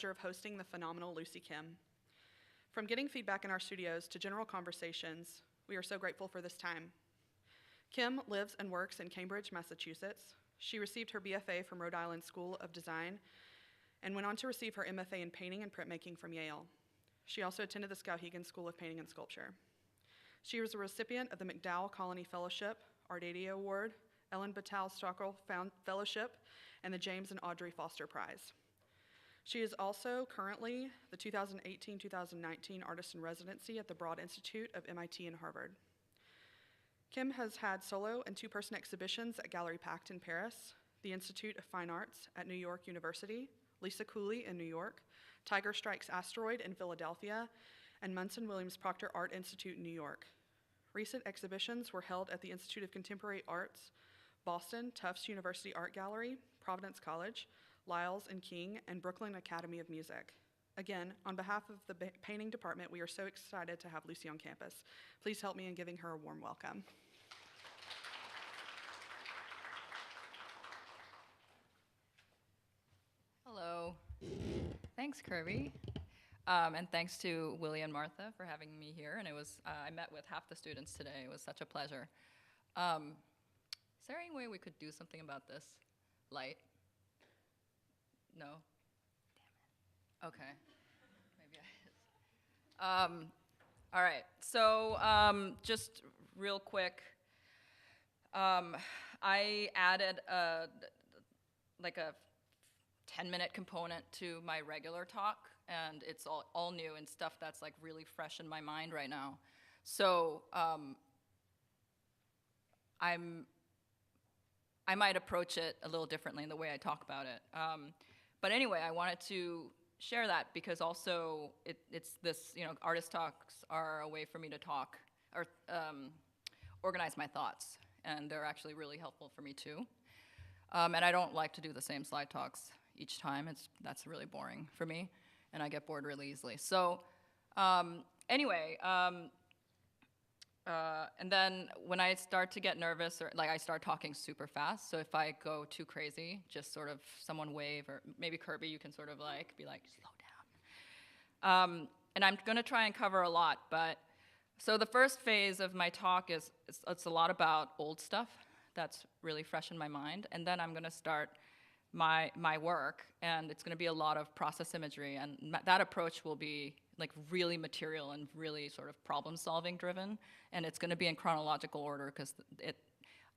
of hosting the phenomenal Lucy Kim. From getting feedback in our studios to general conversations, we are so grateful for this time. Kim lives and works in Cambridge, Massachusetts. She received her BFA from Rhode Island School of Design and went on to receive her MFA in painting and printmaking from Yale. She also attended the Skowhegan School of Painting and Sculpture. She was a recipient of the McDowell Colony Fellowship, Arditi Award, Ellen Battelle Stockrell Fellowship, and the James and Audrey Foster Prize. She is also currently the 2018-2019 Artist in Residency at the Broad Institute of MIT and Harvard. Kim has had solo and two-person exhibitions at Gallery Pact in Paris, the Institute of Fine Arts at New York University, Lisa Cooley in New York, Tiger Strikes Asteroid in Philadelphia, and Munson Williams Proctor Art Institute in New York. Recent exhibitions were held at the Institute of Contemporary Arts, Boston, Tufts University Art Gallery, Providence College, Lyles and King, and Brooklyn Academy of Music. Again, on behalf of the painting department, we are so excited to have Lucy on campus. Please help me in giving her a warm welcome. Hello. Thanks, Kirby. And thanks to Willie and Martha for having me here. And it was, I met with half the students today. It was such a pleasure. Is there any way we could do something about this light? No? Damn it. Okay. Maybe all right. So just real quick, I added like a 10-minute component to my regular talk, and it's all new and stuff that's like really fresh in my mind right now. So I might approach it a little differently in the way I talk about it. But anyway, I wanted to share that because also it's this, artist talks are a way for me to talk or organize my thoughts, and they're actually really helpful for me too. And I don't like to do the same slide talks each time. That's really boring for me, and I get bored really easily. So anyway, and then when I start to get nervous, or like I start talking super fast, so if I go too crazy, just sort of someone wave, or maybe Kirby, you can sort of like be like, slow down. And I'm gonna try and cover a lot, but so the first phase of my talk is it's a lot about old stuff that's really fresh in my mind, and then I'm gonna start my work, and it's gonna be a lot of process imagery, and that approach will be like really material and really sort of problem-solving driven, and it's gonna be in chronological order because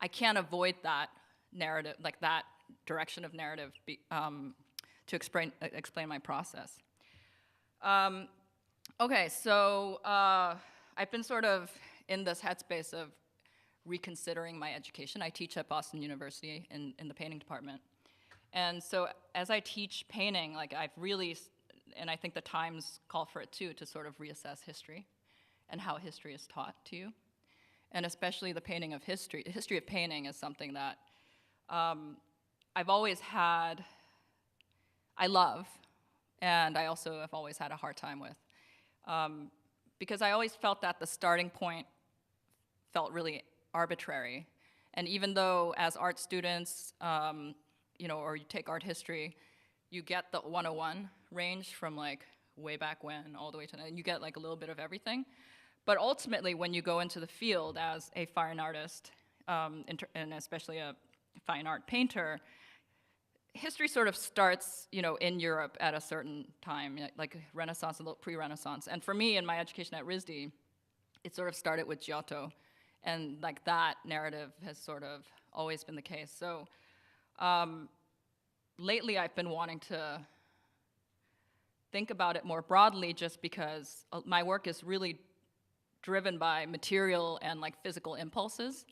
I can't avoid that narrative, like that direction of narrative to explain my process. Okay, so I've been sort of in this headspace of reconsidering my education. I teach at Boston University in the painting department. And so as I teach painting, like I've really, and I think the times call for it too, to sort of reassess history and how history is taught to you. And especially the painting of history. The history of painting is something that I've always had, I love, and I also have always had a hard time with. Because I always felt that the starting point felt really arbitrary. And even though as art students, or you take art history, you get the 101 range from like way back when all the way to now, and you get like a little bit of everything. But ultimately, when you go into the field as a fine artist, and especially a fine art painter, history sort of starts, in Europe at a certain time, like Renaissance, a little pre-Renaissance. And for me, in my education at RISD, it sort of started with Giotto, and like that narrative has sort of always been the case. So lately, I've been wanting to think about it more broadly, just because my work is really driven by material and like physical impulses.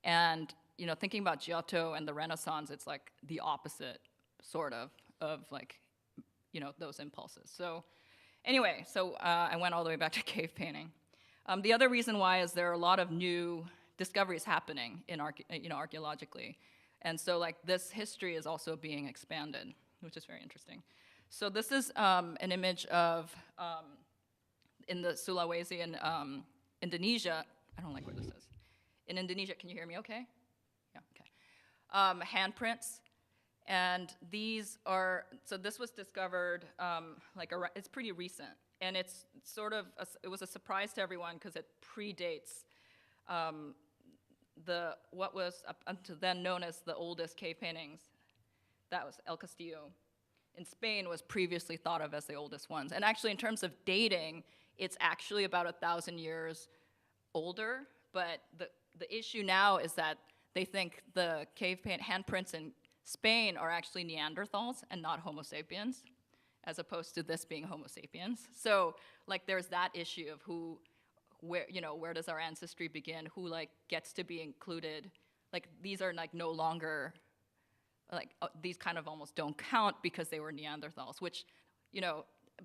And thinking about Giotto and the Renaissance, it's like the opposite sort of like, those impulses. So anyway, I went all the way back to cave painting. The other reason why is there are a lot of new discoveries happening in archaeologically. And so like this history is also being expanded, which is very interesting. So this is an image of, in the Sulawesi in Indonesia. I don't like where this is. In Indonesia, can you hear me okay? Yeah, okay. Handprints. And these are, so this was discovered, it's pretty recent. And it's sort of, it was a surprise to everyone because it predates what was up until then known as the oldest cave paintings. That was El Castillo in Spain was previously thought of as the oldest ones. And actually in terms of dating, it's actually about 1,000 years older, but the issue now is that they think the cave paint handprints in Spain are actually Neanderthals and not Homo sapiens, as opposed to this being Homo sapiens. So like there's that issue of where does our ancestry begin, who like gets to be included. Like these are like no longer, like these kind of almost don't count because they were Neanderthals, which,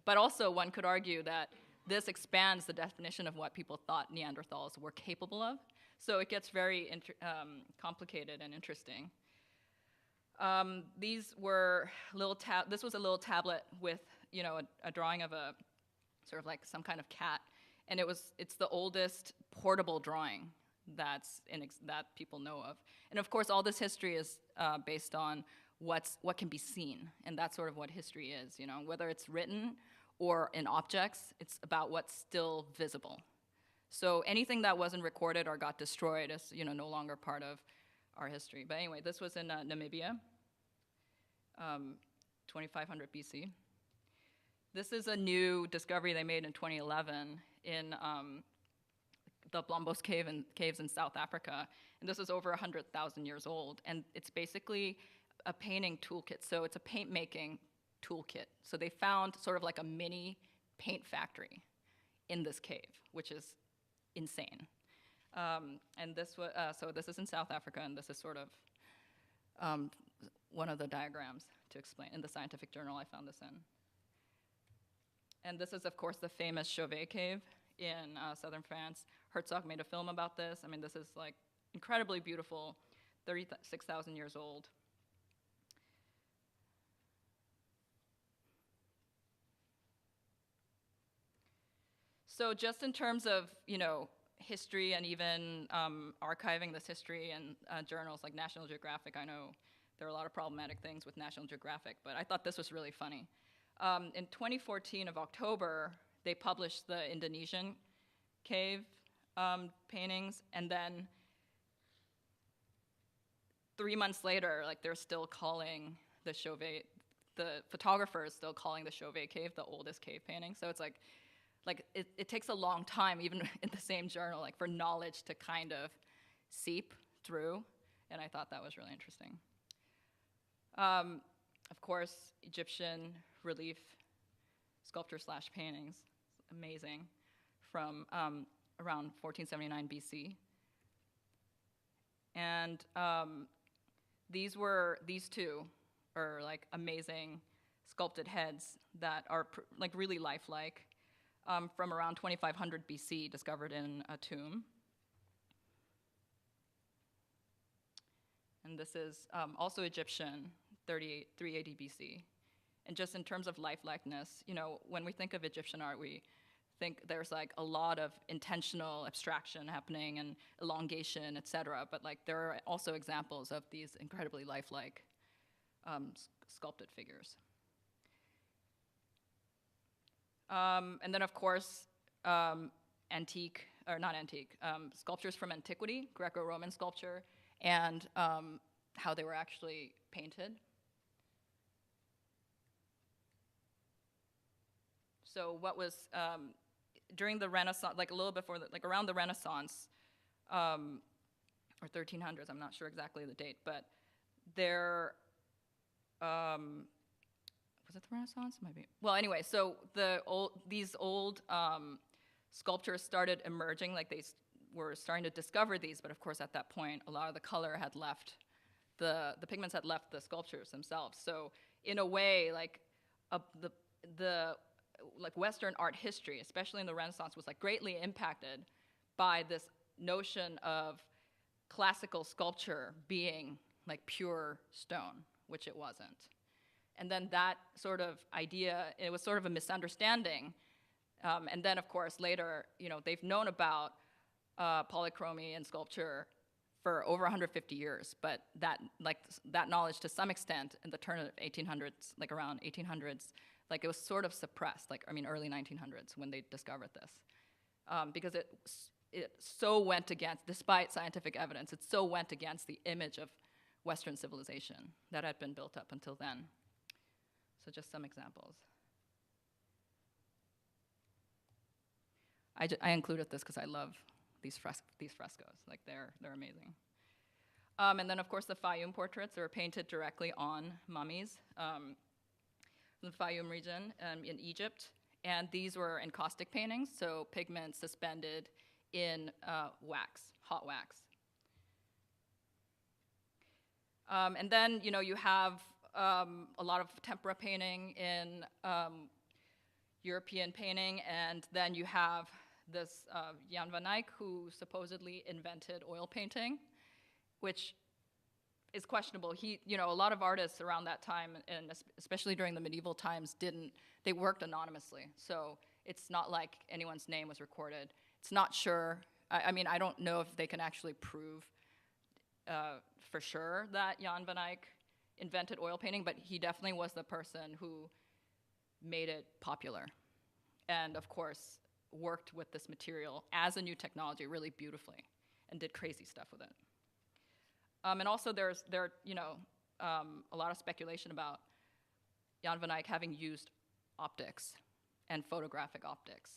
but also one could argue that this expands the definition of what people thought Neanderthals were capable of. So it gets very complicated and interesting. These were this was a little tablet with, a drawing of a sort of like some kind of cat. And it's the oldest portable drawing that people know of. And of course, all this history is based on what can be seen. And that's sort of what history is, whether it's written or in objects, it's about what's still visible. So anything that wasn't recorded or got destroyed is, no longer part of our history. But anyway, this was in Namibia, 2500 BC. This is a new discovery they made in 2011 in the Blombos caves in South Africa. And this is over 100,000 years old. And it's basically a painting toolkit. So it's a paint making toolkit. So they found sort of like a mini paint factory in this cave, which is insane. And this was, so this is in South Africa, and this is sort of one of the diagrams to explain. In the scientific journal I found this in. And this is, of course, the famous Chauvet cave in southern France. Herzog made a film about this. I mean, this is like incredibly beautiful, 36,000 years old. So just in terms of, history and even archiving this history in journals like National Geographic, I know there are a lot of problematic things with National Geographic, but I thought this was really funny. In 2014 of October, they published the Indonesian cave paintings, and then 3 months later, like they're still calling the Chauvet, the photographer is still calling the Chauvet cave the oldest cave painting. So it's like it takes a long time, even in the same journal, like for knowledge to kind of seep through, and I thought that was really interesting. Of course, Egyptian relief sculpture / paintings, amazing, from around 1479 BC. And these two are like amazing sculpted heads that are like really lifelike, from around 2500 BC, discovered in a tomb. And this is also Egyptian, 380 BC. And just in terms of lifelikeness, when we think of Egyptian art, we think there's like a lot of intentional abstraction happening and elongation, et cetera. But like there are also examples of these incredibly lifelike sculpted figures. And then of course, sculptures from antiquity, Greco-Roman sculpture, and how they were actually painted. So what was, during the Renaissance, like a little before, like around the Renaissance, or 1300s, I'm not sure exactly the date, but there, was it the Renaissance? Maybe. Well, anyway, so these old sculptures started emerging, like they were starting to discover these, but of course at that point, a lot of the color had left, the pigments had left the sculptures themselves. So in a way, like the Western art history, especially in the Renaissance, was like greatly impacted by this notion of classical sculpture being like pure stone, which it wasn't. And then that sort of idea, it was sort of a misunderstanding. And then, of course, later, they've known about polychromy in sculpture for over 150 years, but that knowledge to some extent in the turn of 1800s, like around 1800s, like it was sort of suppressed, early 1900s when they discovered this. Because it so went against, despite scientific evidence, it so went against the image of Western civilization that had been built up until then. So just some examples. I included this because I love these frescoes. Like they're amazing. And then of course the Fayum portraits are painted directly on mummies from the Fayum region in Egypt. And these were encaustic paintings, so pigment suspended in wax, hot wax. And then you have a lot of tempera painting in European painting, and then you have this Jan van Eyck, who supposedly invented oil painting, which is questionable. A lot of artists around that time, and especially during the medieval times, they worked anonymously. So it's not like anyone's name was recorded. It's not sure. I don't know if they can actually prove for sure that Jan van Eyck invented oil painting, but he definitely was the person who made it popular. And of course, worked with this material as a new technology really beautifully and did crazy stuff with it. And also there a lot of speculation about Jan van Eyck having used optics and photographic optics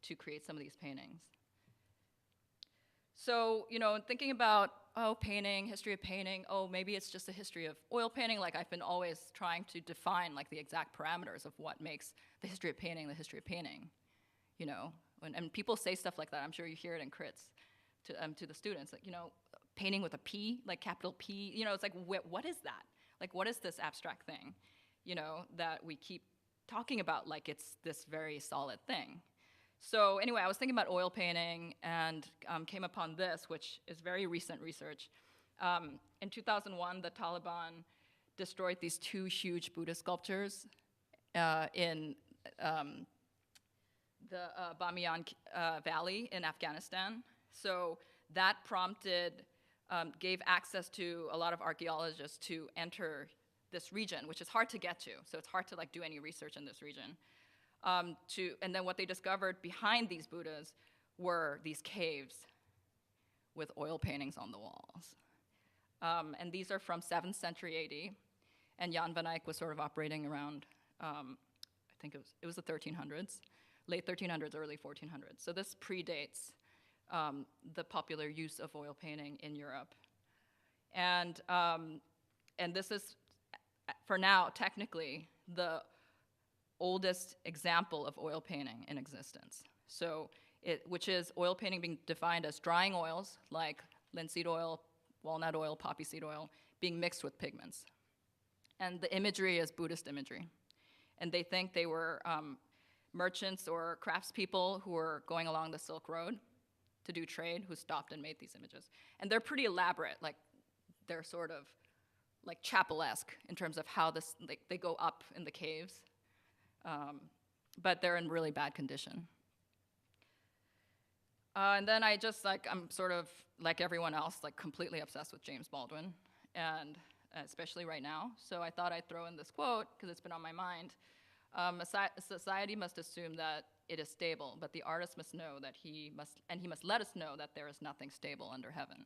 to create some of these paintings. So, thinking about, painting, history of painting, maybe it's just a history of oil painting, like I've been always trying to define like the exact parameters of what makes the history of painting, and people say stuff like that. I'm sure you hear it in crits to the students, like, painting with a P, like capital P, it's like, what is that? Like, what is this abstract thing, that we keep talking about like it's this very solid thing? So anyway, I was thinking about oil painting and came upon this, which is very recent research. In 2001, the Taliban destroyed these two huge Buddhist sculptures in the Bamiyan Valley in Afghanistan. So that gave access to a lot of archaeologists to enter this region, which is hard to get to. So it's hard to do any research in this region. And then what they discovered behind these Buddhas were these caves with oil paintings on the walls. And these are from 7th century AD. And Jan van Eyck was sort of operating around, I think it was the 1300s, late 1300s, early 1400s. So this predates the popular use of oil painting in Europe. And this is, for now, technically, the oldest example of oil painting in existence. So which is oil painting being defined as drying oils like linseed oil, walnut oil, poppy seed oil, being mixed with pigments. And the imagery is Buddhist imagery. And they think they were merchants or craftspeople who were going along the Silk Road to do trade who stopped and made these images. And they're pretty elaborate, like they're sort of like chapel-esque in terms of how they go up in the caves. But they're in really bad condition. And then I'm sort of like everyone else, like completely obsessed with James Baldwin, and especially right now. So I thought I'd throw in this quote because it's been on my mind. Society must assume that it is stable, but the artist must know that he must let us know that there is nothing stable under heaven.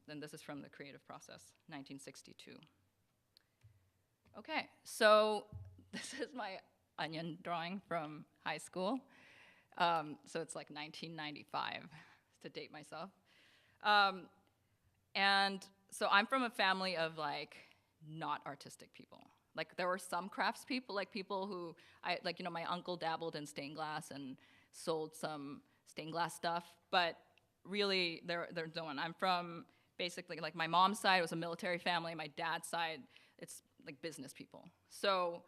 And this is from The Creative Process, 1962. Okay, so this is my onion drawing from high school. So it's like 1995, to date myself. And so I'm from a family of not artistic people. Like there were some craftspeople, like people who, my uncle dabbled in stained glass and sold some stained glass stuff, but really there's no one. I'm from basically, my mom's side was a military family, my dad's side, it's like business people. So,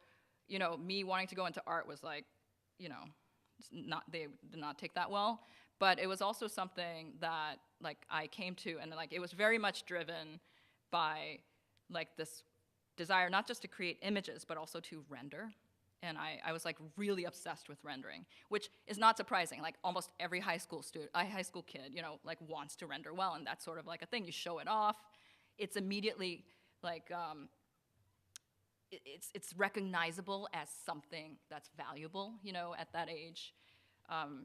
me wanting to go into art was they did not take that well, but it was also something that I came to, and it was very much driven by this desire not just to create images, but also to render And I was like really obsessed with rendering, which is not surprising. Like almost every high school kid, you know, like wants to render well, and that's sort of like a thing. You show it off. It's immediately like it's recognizable as something that's valuable, you know, at that age.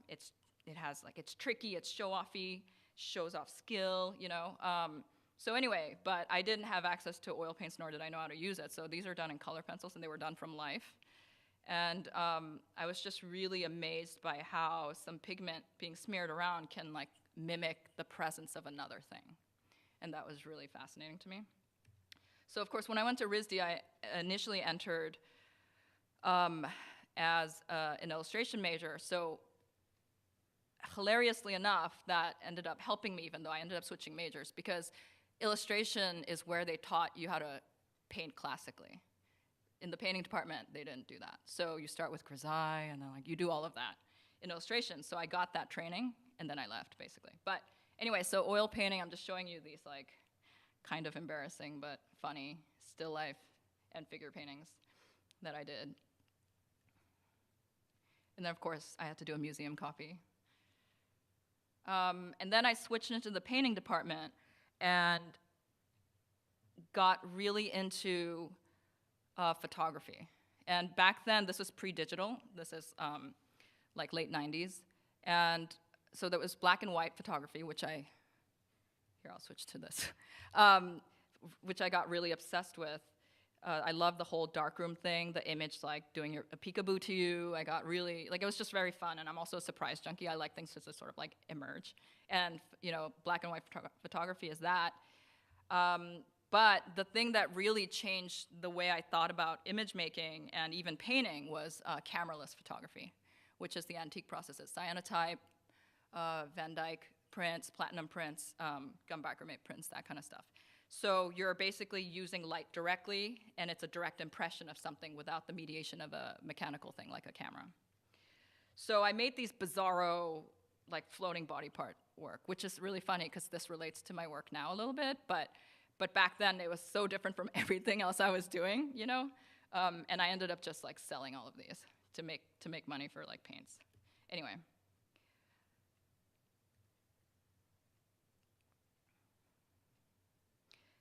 It's tricky, it's show-offy, shows off skill, you know. So anyway, but I didn't have access to oil paints, nor did I know how to use it. So these are done in color pencils, and they were done from life. And I was just really amazed by how some pigment being smeared around can like mimic the presence of another thing. And that was really fascinating to me. So of course, when I went to RISD, I initially entered as an illustration major. So hilariously enough, that ended up helping me, even though I ended up switching majors, because illustration is where they taught you how to paint classically. In the painting department, they didn't do that. So you start with grisaille, and then like you do all of that in illustration. So I got that training, and then I left, basically. But anyway, so oil painting, I'm just showing you these like kind of embarrassing but funny still life and figure paintings that I did. And then, of course, I had to do a museum copy. And then I switched into the painting department and got really into photography. And back then, this was pre-digital. This is like late 90s. And so there was black and white photography, which I'll switch to this, which I got really obsessed with. I love the whole darkroom thing, the image like doing a peekaboo to you. I got really, like it was just very fun, and I'm also a surprise junkie. I like things to sort of like emerge. And, you know, black and white photography is that. But the thing that really changed the way I thought about image making and even painting was cameraless photography, which is the antique processes, cyanotype, Van Dyke prints, platinum prints, gum bichromate prints, that kind of stuff. So you're basically using light directly, and it's a direct impression of something without the mediation of a mechanical thing like a camera. So I made these bizarro, like floating body part work, which is really funny because this relates to my work now a little bit, but back then it was so different from everything else I was doing, you know? And I ended up just like selling all of these to make money for like paints. Anyway.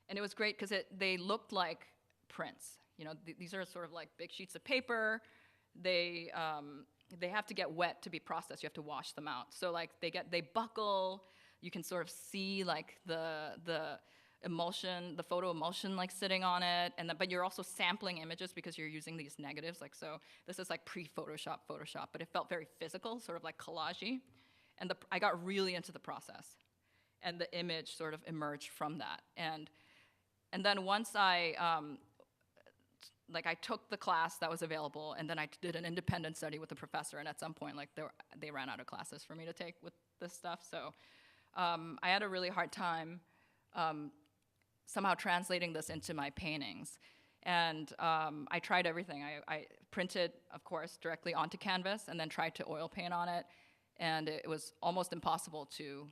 And it was great because they looked like prints. You know, these are sort of like big sheets of paper. They have to get wet to be processed. You have to wash them out. So like they buckle. You can sort of see like the emulsion, the photo emulsion like sitting on it. But you're also sampling images because you're using these negatives. Like so, this is like pre-Photoshop, but it felt very physical, sort of like collage-y. And I got really into the process, and the image sort of emerged from that. And then once I took the class that was available, and then I did an independent study with the professor, and at some point, like, they ran out of classes for me to take with this stuff, so I had a really hard time somehow translating this into my paintings. And I tried everything. I printed, of course, directly onto canvas, and then tried to oil paint on it, and it was almost impossible to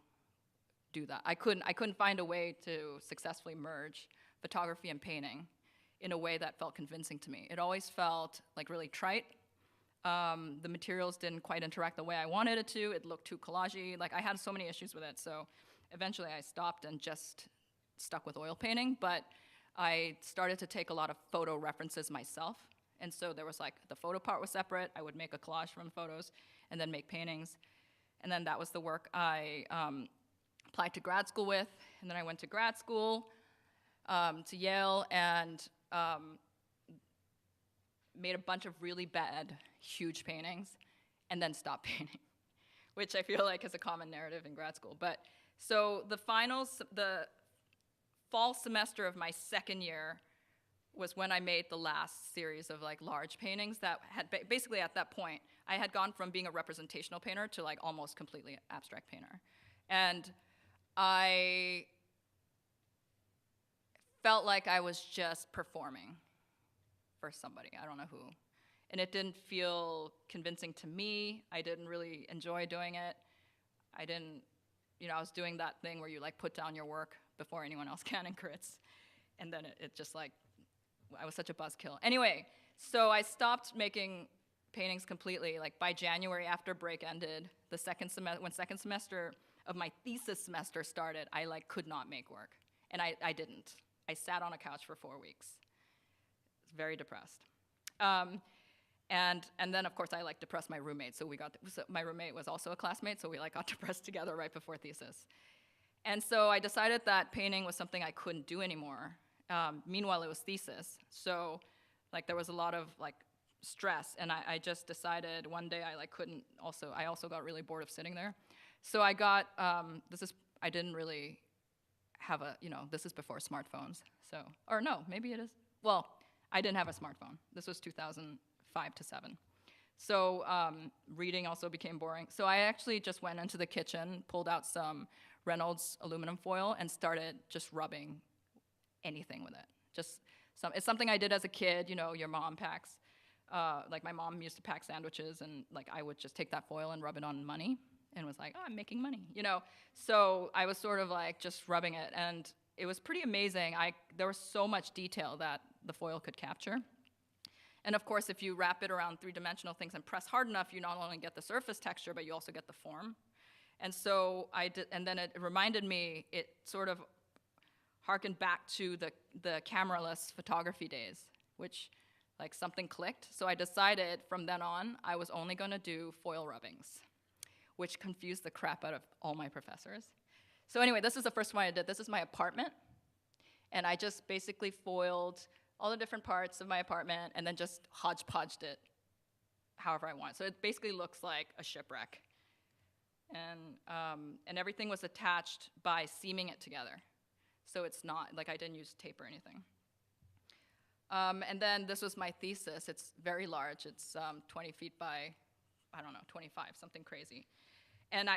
do that. I couldn't find a way to successfully merge photography and painting in a way that felt convincing to me. It always felt like really trite. The materials didn't quite interact the way I wanted it to. It looked too collage-y. Like I had so many issues with it. So eventually I stopped and just stuck with oil painting. But I started to take a lot of photo references myself. And so there was like the photo part was separate. I would make a collage from photos and then make paintings. And then that was the work I applied to grad school with. And then I went to grad school to Yale and made a bunch of really bad, huge paintings, and then stopped painting, which I feel like is a common narrative in grad school. But so the fall semester of my second year was when I made the last series of like large paintings that had basically at that point, I had gone from being a representational painter to like almost completely abstract painter. And I felt like I was just performing for somebody, I don't know who. And it didn't feel convincing to me. I didn't really enjoy doing it. I was doing that thing where you like put down your work before anyone else can in crits. And then it just like, I was such a buzzkill. Anyway, So I stopped making paintings completely. Like by January, after break ended, when second semester of my thesis semester started, I like could not make work. And I didn't. I sat on a couch for 4 weeks. I was very depressed. And then of course I like depressed my roommate. So my roommate was also a classmate, so we like got depressed together right before thesis. And so I decided that painting was something I couldn't do anymore. Meanwhile, it was thesis. So like there was a lot of like stress, and I just decided one day I also got really bored of sitting there. So I got, I didn't really have this is before smartphones. So, or no, maybe it is. Well, I didn't have a smartphone. This was 2005 to 7. So reading also became boring. So I actually just went into the kitchen, pulled out some Reynolds aluminum foil, and started just rubbing anything with it. It's something I did as a kid. Your mom packs. Like my mom used to pack sandwiches, and like I would just take that foil and rub it on money, and was like, oh, I'm making money. So I was sort of like just rubbing it, and it was pretty amazing. There was so much detail that the foil could capture. And of course, if you wrap it around three-dimensional things and press hard enough, you not only get the surface texture, but you also get the form. And so and then it reminded me, it sort of harkened back to the cameraless photography days, which like something clicked. So I decided from then on, I was only gonna do foil rubbings, which confused the crap out of all my professors. So anyway, this is the first one I did. This is my apartment. And I just basically foiled all the different parts of my apartment and then just hodgepodged it however I want. So it basically looks like a shipwreck. And everything was attached by seaming it together. So it's not, like I didn't use tape or anything. And then this was my thesis. It's very large. It's 20 feet by, 25, something crazy. And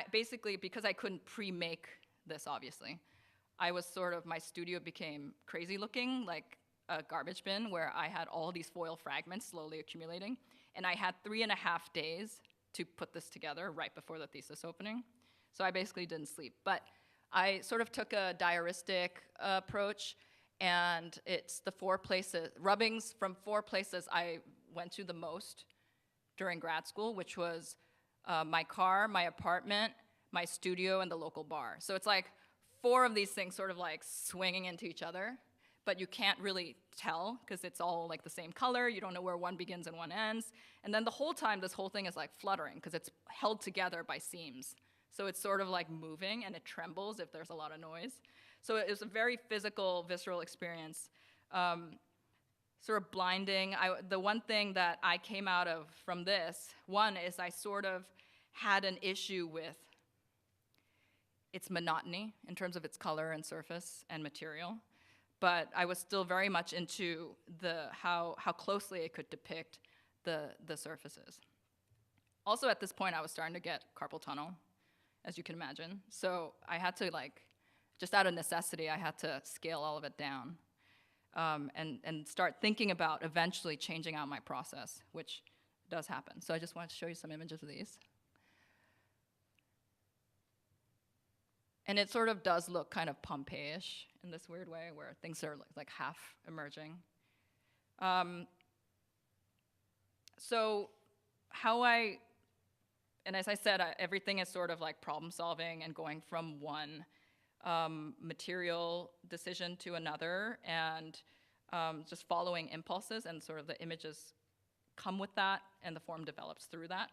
because I couldn't pre-make this, obviously, my studio became crazy looking, like a garbage bin where I had all these foil fragments slowly accumulating. And I had 3.5 days to put this together right before the thesis opening. So I basically didn't sleep. But I sort of took a diaristic approach, and it's the 4 places, rubbings from 4 places I went to the most during grad school, which was my car, my apartment, my studio, and the local bar. So it's like 4 of these things sort of like swinging into each other, but you can't really tell because it's all like the same color. You don't know where one begins and one ends. And then the whole time, this whole thing is like fluttering because it's held together by seams. So it's sort of like moving, and it trembles if there's a lot of noise. So it was a very physical, visceral experience, sort of blinding. The one thing that I came out of from this, one is I sort of had an issue with its monotony in terms of its color and surface and material. But I was still very much into how closely it could depict the surfaces. Also at this point, I was starting to get carpal tunnel, as you can imagine. So I had to just out of necessity, I had to scale all of it down and start thinking about eventually changing out my process, which does happen. So I just wanted to show you some images of these. And it sort of does look kind of Pompeii-ish in this weird way, where things are like half emerging. So and as I said, everything is sort of like problem solving and going from one material decision to another, and just following impulses, and sort of the images come with that, and the form develops through that.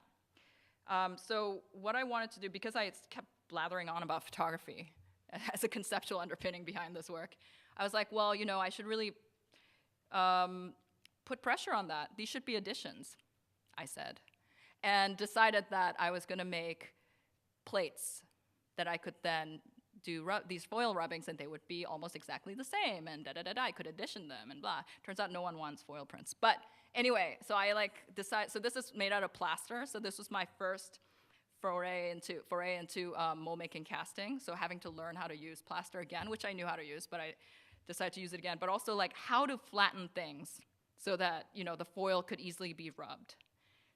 So what I wanted to do, because I kept blathering on about photography as a conceptual underpinning behind this work, I was like, well, I should really put pressure on that. These should be additions, I said, and decided that I was going to make plates that I could then do these foil rubbings, and they would be almost exactly the same, and I could addition them, and blah. Turns out no one wants foil prints. But anyway, so I decided, so this is made out of plaster, so this was my first foray into mold making casting, so having to learn how to use plaster again, which I knew how to use, but I decided to use it again, but also like how to flatten things so that the foil could easily be rubbed.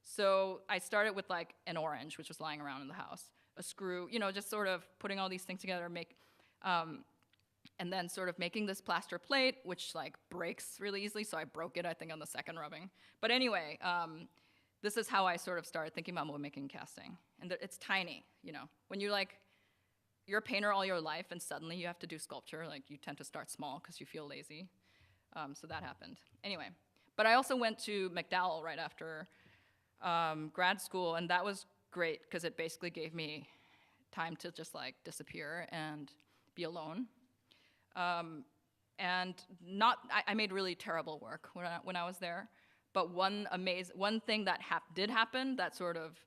So I started with like an orange, which was lying around in the house, a screw, just sort of putting all these things together, and then sort of making this plaster plate, which like breaks really easily, so I broke it, I think, on the second rubbing. But anyway, this is how I sort of started thinking about mold making and casting. And it's tiny, you know. When you're a painter all your life and suddenly you have to do sculpture, like you tend to start small because you feel lazy. So that happened. Anyway, but I also went to McDowell right after grad school, and that was great because it basically gave me time to just like disappear and be alone. And I made really terrible work when I was there, but one thing that did happen that sort of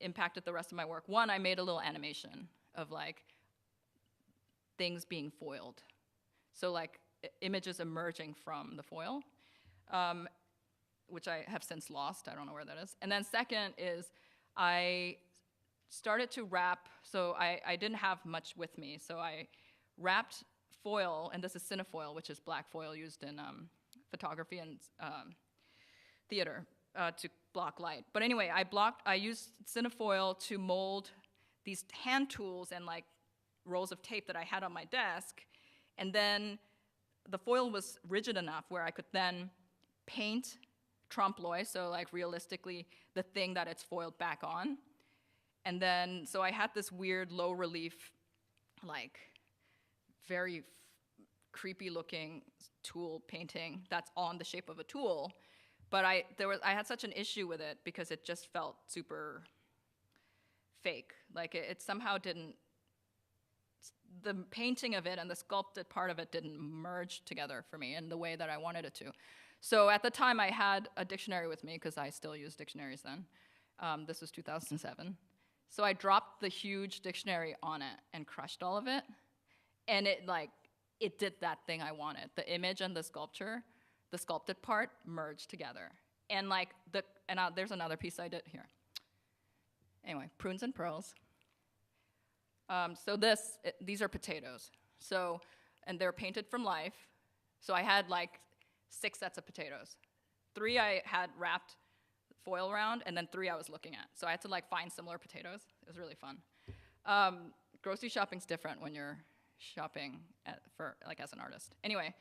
impacted the rest of my work. One, I made a little animation of like things being foiled. So like images emerging from the foil, which I have since lost. I don't know where that is. And then second is I started to wrap, so I didn't have much with me, so I wrapped foil, and this is cinefoil, which is black foil used in photography and theater to block light. But anyway, I used cinefoil to mold these hand tools and like rolls of tape that I had on my desk, and then the foil was rigid enough where I could then paint trompe l'oeil, so like realistically the thing that it's foiled back on. And then, so I had this weird low relief, like very creepy looking tool painting that's on the shape of a tool. But I had such an issue with it because it just felt super fake. Like it somehow didn't, the painting of it and the sculpted part of it didn't merge together for me in the way that I wanted it to. So at the time I had a dictionary with me because I still use dictionaries then. This was 2007. So I dropped the huge dictionary on it and crushed all of it. And it did that thing I wanted. The image and the sculpture, the sculpted part merged together. And there's another piece I did here. Anyway, Prunes and Pearls. So these are potatoes. So, and they're painted from life. So I had like 6 sets of potatoes. 3 I had wrapped foil around, and then 3 I was looking at. So I had to like find similar potatoes. It was really fun. Grocery shopping's different when you're shopping as an artist. Anyway,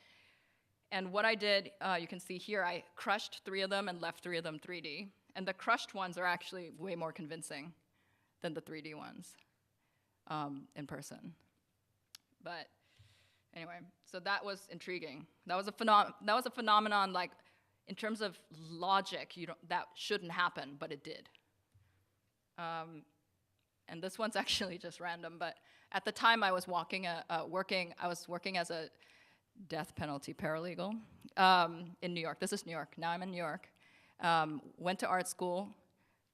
and what I did, you can see here, I crushed 3 of them and left 3 of them 3D. And the crushed ones are actually way more convincing than the 3D ones in person. But anyway, so that was intriguing. That was a phenomenon, like in terms of logic, that shouldn't happen, but it did. And this one's actually just random, but at the time I was working as a death penalty paralegal in New York. This is New York. Now I'm in New York. Went to art school,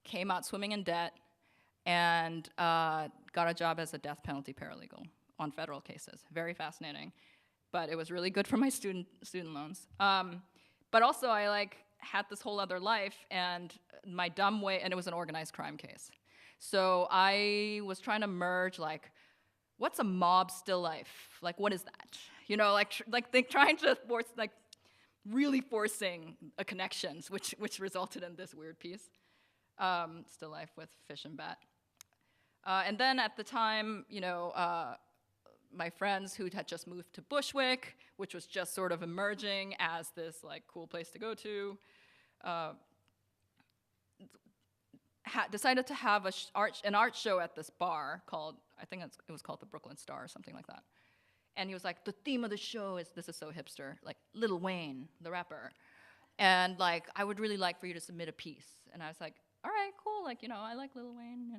came out swimming in debt, and got a job as a death penalty paralegal on federal cases. Very fascinating, but it was really good for my student loans. But also I had this whole other life, and my dumb way, and it was an organized crime case. So I was trying to merge what's a mob still life? Like, what is that? You know, trying to force, really forcing a connections, which resulted in this weird piece. Still life with fish and bat. And then at the time, my friends who had just moved to Bushwick, which was just sort of emerging as this cool place to go to, decided to have an art show at this bar called, I think it was called the Brooklyn Star or something like that. And he was like, the theme of the show is, this is so hipster, Lil Wayne, the rapper. And I would really like for you to submit a piece. And I was like, all right, cool, I like Lil Wayne,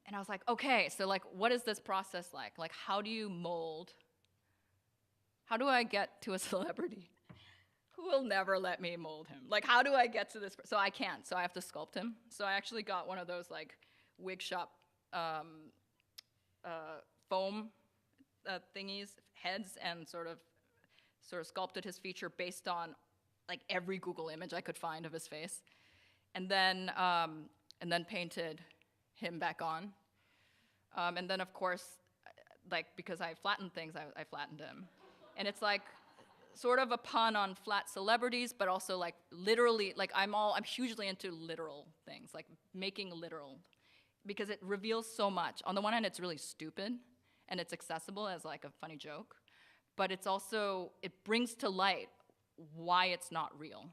and I was like, okay, so what is this process like? How do you mold? How do I get to a celebrity who will never let me mold him? How do I get to this? So I can't, so I have to sculpt him. So I actually got one of those wig shop foam thingies, heads, and sort of sculpted his feature based on every Google image I could find of his face, and then painted him back on, and then of course, because I flattened things, I flattened him, and it's sort of a pun on flat celebrities, but also literally, I'm hugely into literal things, making literal, because it reveals so much. On the one hand, it's really stupid, and it's accessible as like a funny joke, but it brings to light why it's not real,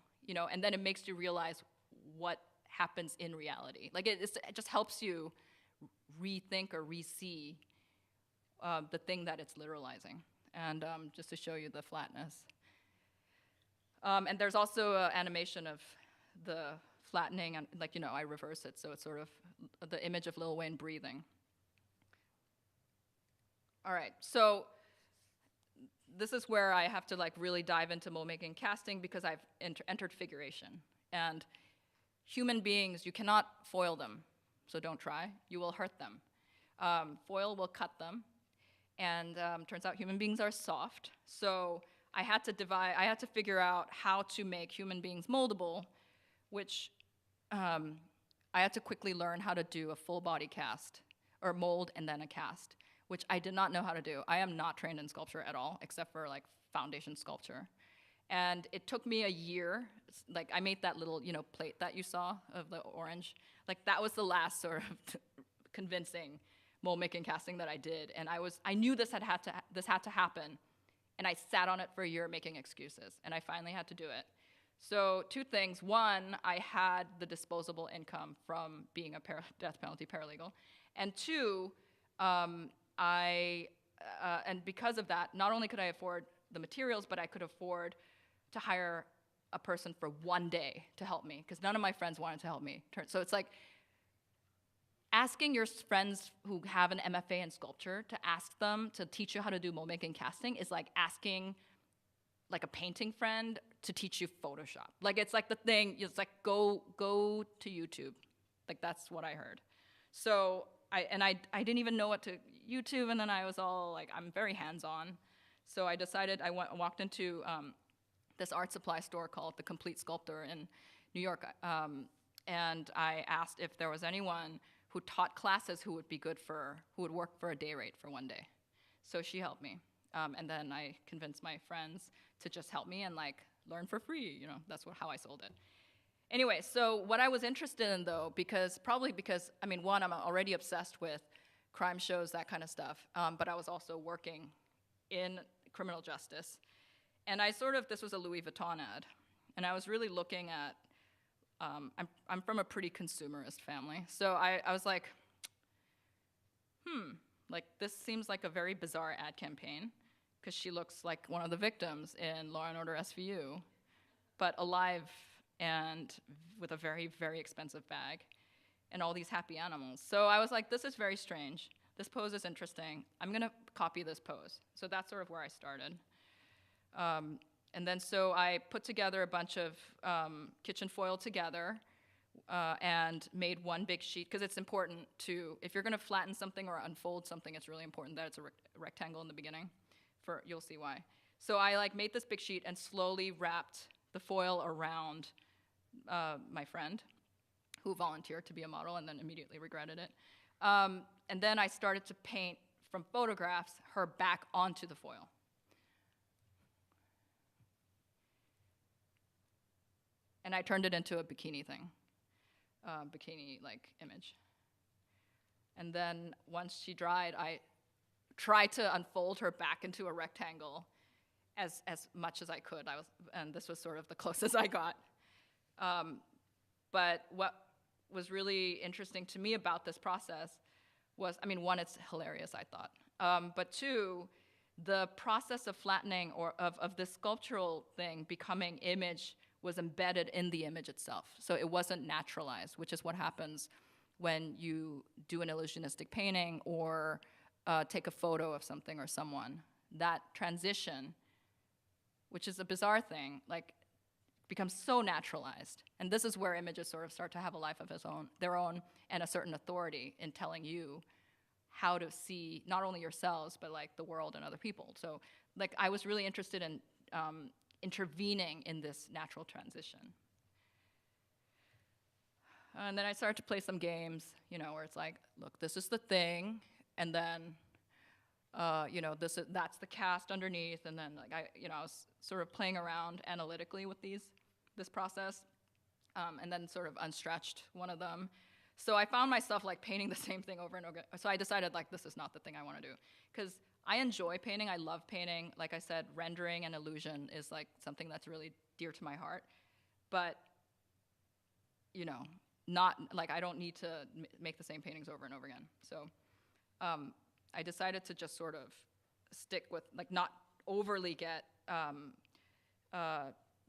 and then it makes you realize what happens in reality. Like it just helps you rethink or re-see the thing that it's literalizing. And just to show you the flatness. And there's also an animation of the flattening, and I reverse it, so it's sort of the image of Lil Wayne breathing. All right, so this is where I have to really dive into mold making casting, because I've entered figuration. And human beings, you cannot foil them, so don't try. You will hurt them. Foil will cut them. And turns out human beings are soft. So I had to figure out how to make human beings moldable, which I had to quickly learn how to do a full body cast, or mold and then a cast, which I did not know how to do. I am not trained in sculpture at all, except for foundation sculpture. And it took me a year. I made that little, plate that you saw of the orange. That was the last sort of convincing mold making casting that I did, and I knew this had to happen, and I sat on it for a year making excuses, and I finally had to do it. So 2 things: one, I had the disposable income from being a death penalty paralegal, and 2, and because of that, not only could I afford the materials, but I could afford to hire a person for 1 day to help me, because none of my friends wanted to help me. So it's asking your friends who have an MFA in sculpture to ask them to teach you how to do mold making casting is like asking a painting friend to teach you Photoshop. It's the thing, it's go to YouTube. That's what I heard. So I didn't even know what to YouTube, and then I was all I'm very hands-on. So I decided, walked into this art supply store called The Complete Sculptor in New York, and I asked if there was anyone who taught classes who would work for a day rate for 1 day. So she helped me. And then I convinced my friends to just help me and learn for free. That's how I sold it. Anyway, so what I was interested in though, because, one, I'm already obsessed with crime shows, that kind of stuff, but I was also working in criminal justice. And this was a Louis Vuitton ad, and I was really looking at, I'm from a pretty consumerist family, so I was this seems like a very bizarre ad campaign, because she looks like one of the victims in Law & Order SVU, but alive and with a very, very expensive bag, and all these happy animals. So I was this is very strange. This pose is interesting. I'm gonna copy this pose. So that's sort of where I started. And then so I put together a bunch of kitchen foil together and made 1 big sheet, because it's important to, if you're going to flatten something or unfold something, it's really important that it's a rectangle in the beginning. You'll see why. So I made this big sheet and slowly wrapped the foil around my friend, who volunteered to be a model and then immediately regretted it. And then I started to paint from photographs her back onto the foil. And I turned it into a bikini thing, image. And then once she dried, I tried to unfold her back into a rectangle as much as I could. And this was sort of the closest I got. But what was really interesting to me about this process was, 1, it's hilarious, I thought. But 2, the process of flattening or of this sculptural thing becoming image was embedded in the image itself. So it wasn't naturalized, which is what happens when you do an illusionistic painting or take a photo of something or someone. That transition, which is a bizarre thing, becomes so naturalized. And this is where images sort of start to have a life of their own, and a certain authority in telling you how to see not only yourselves, but the world and other people. So I was really interested in intervening in this natural transition. And then I started to play some games, where it's look, this is the thing, and then, that's the cast underneath, and then I was sort of playing around analytically with this process, and then sort of unstretched one of them, So I found myself like painting the same thing over and over. So I decided like this is not the thing I want to do, because I enjoy painting. I love painting. Like I said, rendering and illusion is like something that's really dear to my heart. But you know, not like I don't need to make the same paintings over and over again. So I decided to just sort of stick with, like, not overly get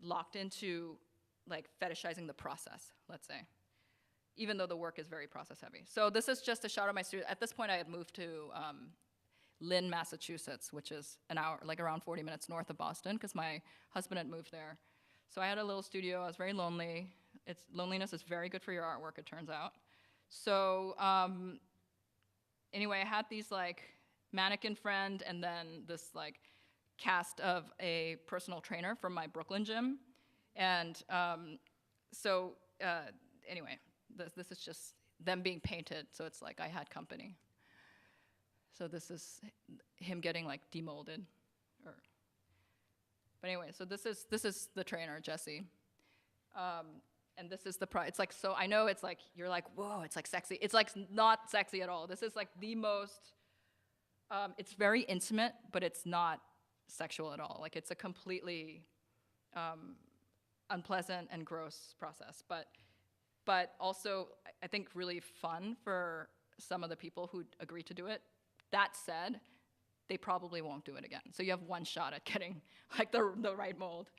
locked into like fetishizing the process, let's say, even though the work is very process heavy. So this is just a shot of my studio. At this point, I had moved to Lynn, Massachusetts, which is an hour, like around 40 minutes north of Boston, because my husband had moved there. So I had a little studio. I was very lonely. Loneliness is very good for your artwork, it turns out. So anyway, I had these like mannequin friend and then this like cast of a personal trainer from my Brooklyn gym. And anyway, this is just them being painted, so it's like I had company. So this is him getting like demolded. But anyway, so this is the trainer, Jesse. And this is it's like, so I know it's like, you're like, whoa, it's like sexy. It's like not sexy at all. This is like the most, it's very intimate, but it's not sexual at all. Like it's a completely unpleasant and gross process, but also I think really fun for some of the people who agree to do it. That said, they probably won't do it again. So you have one shot at getting like the right mold.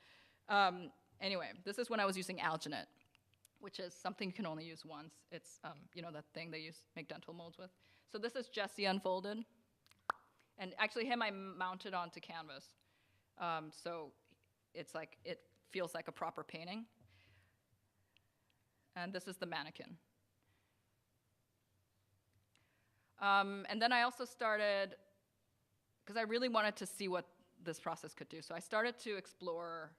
Anyway, this is when I was using alginate, which is something you can only use once. It's that thing they make dental molds with. So this is Jesse unfolded. And actually him I mounted onto canvas. So it's like, it feels like a proper painting. And this is the mannequin. And then I also started, because I really wanted to see what this process could do. So I started to explore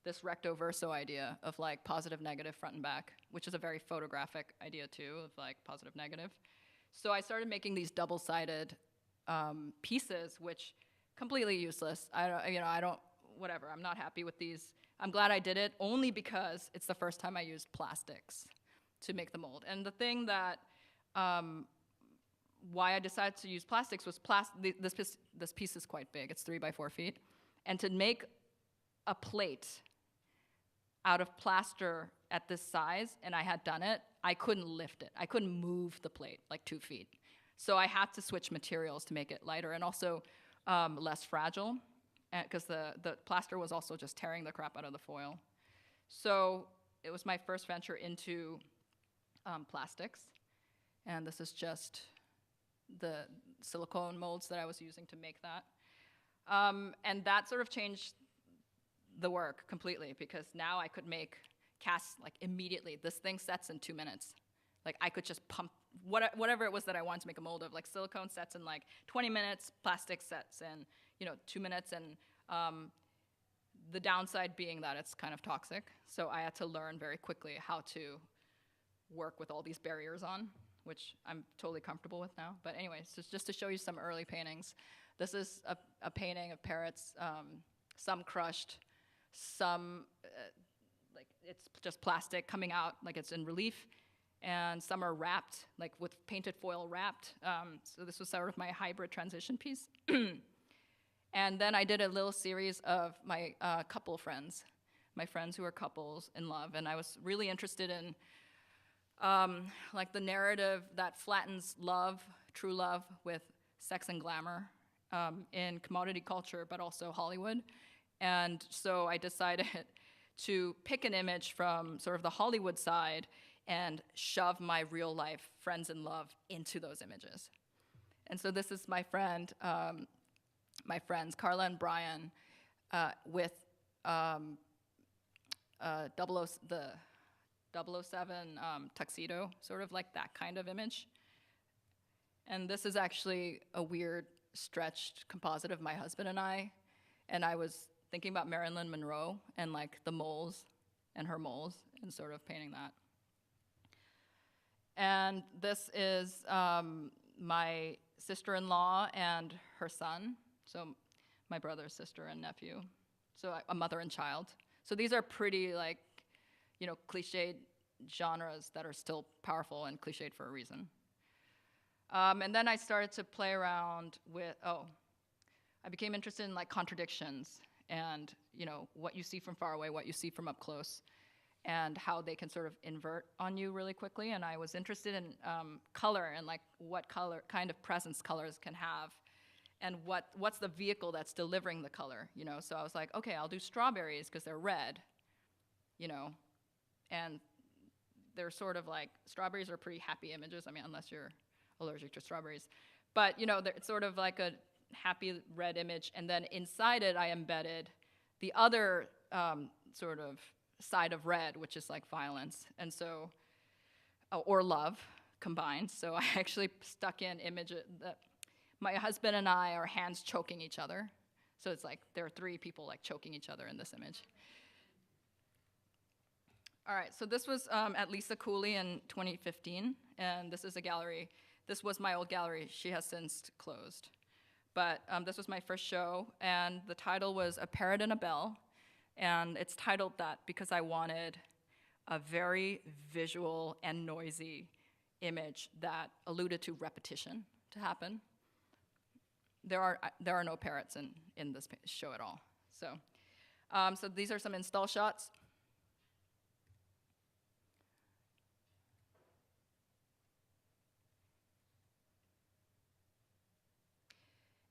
this recto verso idea of like positive, negative, front and back, which is a very photographic idea too, of like positive, negative. So I started making these double-sided pieces, which completely useless. Whatever, I'm not happy with these. I'm glad I did it only because it's the first time I used plastics to make the mold. And the thing that, why I decided to use plastics was this piece is quite big. It's 3 by 4 feet. And to make a plate out of plaster at this size, and I had done it, I couldn't lift it. I couldn't move the plate like 2 feet. So I had to switch materials to make it lighter and also less fragile, because the plaster was also just tearing the crap out of the foil. So it was my first venture into plastics. And this is just the silicone molds that I was using to make that. And that sort of changed the work completely, because now I could make casts like immediately. This thing sets in 2 minutes. Like I could just pump whatever it was that I wanted to make a mold of. Like silicone sets in like 20 minutes, plastic sets in 2 minutes. And the downside being that it's kind of toxic. So I had to learn very quickly how to work with all these barriers on, which I'm totally comfortable with now. But anyway, so just to show you some early paintings. This is a painting of parrots, some crushed, some like it's just plastic coming out like it's in relief, and some are wrapped, like with painted foil wrapped. So this was sort of my hybrid transition piece. And then I did a little series of my couple friends, my friends who are couples in love, and I was really interested in like the narrative that flattens love, true love, with sex and glamour in commodity culture, but also Hollywood. And so I decided to pick an image from sort of the Hollywood side and shove my real life friends in love into those images. And so this is my friends Carla and Brian with the 007 tuxedo, sort of like that kind of image. And this is actually a weird stretched composite of my husband and I was thinking about Marilyn Monroe and like the moles and her moles and sort of painting that. And this is my sister-in-law and her son, so my brother's sister and nephew, so a mother and child. So these are pretty like, cliched genres that are still powerful and cliched for a reason. And then I started to play around with, I became interested in like contradictions and, you know, what you see from far away, what you see from up close, and how they can sort of invert on you really quickly. And I was interested in color and like what kind of presence colors can have, and what's the vehicle that's delivering the color, you know? So I was like, okay, I'll do strawberries because they're red, you know, and they're sort of like, strawberries are pretty happy images, I mean, unless you're allergic to strawberries. But, you know, it's sort of like a happy red image, and then inside it I embedded the other sort of side of red, which is like violence, and so, or love combined. So I actually stuck in images that my husband and I are hands choking each other. So it's like there are 3 people like choking each other in this image. All right, so this was at Lisa Cooley in 2015, and this is a gallery. This was my old gallery. She has since closed. But this was my first show, and the title was A Parrot and a Bell, and it's titled that because I wanted a very visual and noisy image that alluded to repetition to happen. There are no parrots in this show at all. So, so these are some install shots.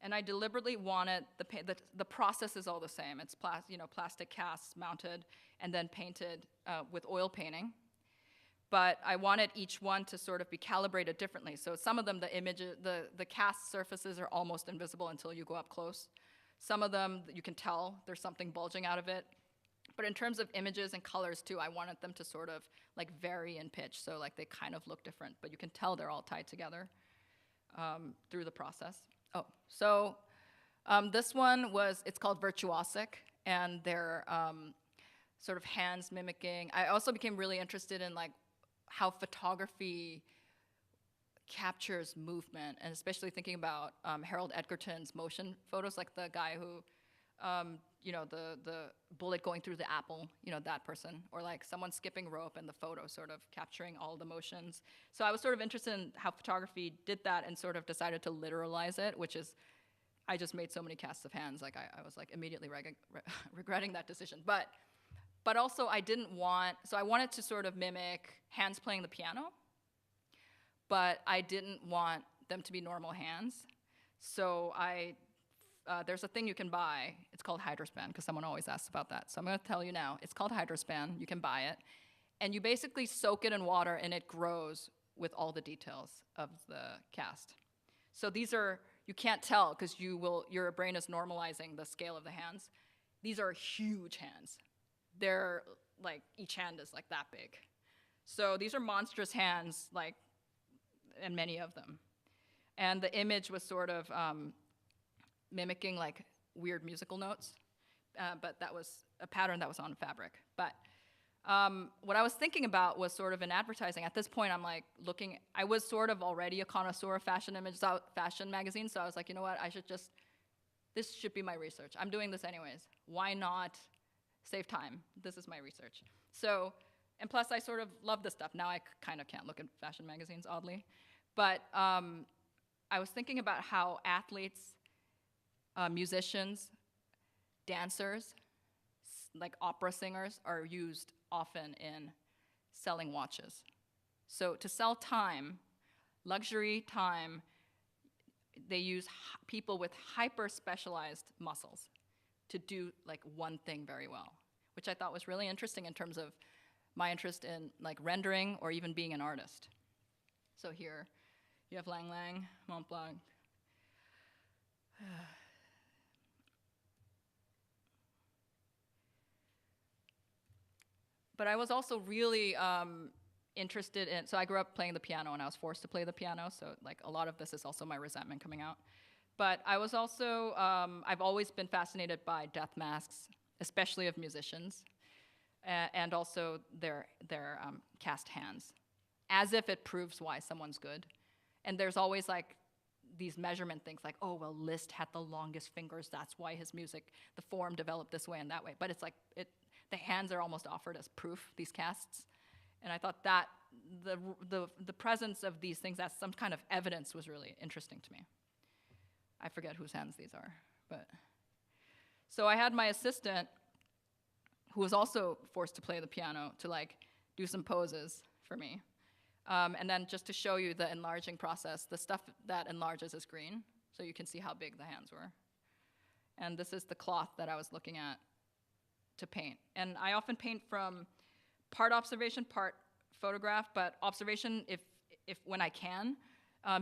And I deliberately wanted, the process is all the same. It's plastic casts mounted and then painted with oil painting. But I wanted each one to sort of be calibrated differently. So some of them, the cast surfaces are almost invisible until you go up close. Some of them, you can tell there's something bulging out of it. But in terms of images and colors too, I wanted them to sort of like vary in pitch. So like they kind of look different, but you can tell they're all tied together through the process. Oh, so this one it's called Virtuosic, and they're sort of hands mimicking. I also became really interested in like how photography captures movement, and especially thinking about Harold Edgerton's motion photos, like the guy who, you know, the bullet going through the apple, you know, that person, or like someone skipping rope and the photo sort of capturing all the motions. So I was sort of interested in how photography did that and sort of decided to literalize it, which is, I just made so many casts of hands, like I was like immediately regretting that decision. But also I wanted to sort of mimic hands playing the piano, but I didn't want them to be normal hands. So there's a thing you can buy. It's called Hydrospan, because someone always asks about that. So I'm going to tell you now. It's called Hydrospan. You can buy it. And you basically soak it in water, and it grows with all the details of the cast. So these are, you can't tell, because your brain is normalizing the scale of the hands. These are huge hands. They're like, each hand is like that big. So these are monstrous hands, like, and many of them. And the image was sort of mimicking like weird musical notes, but that was a pattern that was on fabric. But what I was thinking about was sort of in advertising. At this point, I'm like I was sort of already a connoisseur of fashion magazines, so I was like, you know what, this should be my research. I'm doing this anyways. Why not save time? This is my research. So, and plus I sort of love this stuff. Now I kind of can't look at fashion magazines, oddly. But I was thinking about how athletes, musicians, dancers, like opera singers are used often in selling watches. So to sell time, luxury time, they use people with hyper-specialized muscles to do like one thing very well, which I thought was really interesting in terms of my interest in like rendering or even being an artist. So here you have Lang Lang, Mont Blanc. But I was also really interested in, so I grew up playing the piano and I was forced to play the piano, so like a lot of this is also my resentment coming out. But I was also, I've always been fascinated by death masks, especially of musicians, and also their cast hands, as if it proves why someone's good. And there's always like these measurement things like, oh, well, Liszt had the longest fingers, that's why his music, the form developed this way and that way. But it's like, the hands are almost offered as proof, these casts. And I thought that the presence of these things as some kind of evidence was really interesting to me. I forget whose hands these are, but. So I had my assistant, who was also forced to play the piano, to like do some poses for me. And then just to show you the enlarging process, the stuff that enlarges is green, so you can see how big the hands were. And this is the cloth that I was looking at to paint. And I often paint from part observation, part photograph, but observation if when I can,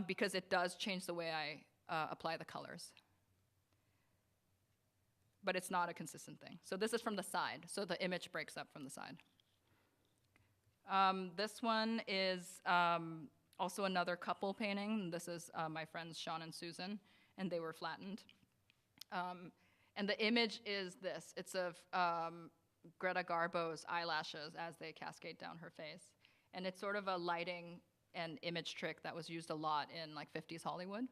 because it does change the way I apply the colors. But it's not a consistent thing. So this is from the side, so the image breaks up from the side. This one is also another couple painting. This is my friends Sean and Susan, and they were flattened. And the image is this. It's of Greta Garbo's eyelashes as they cascade down her face. And it's sort of a lighting and image trick that was used a lot in like 50s Hollywood.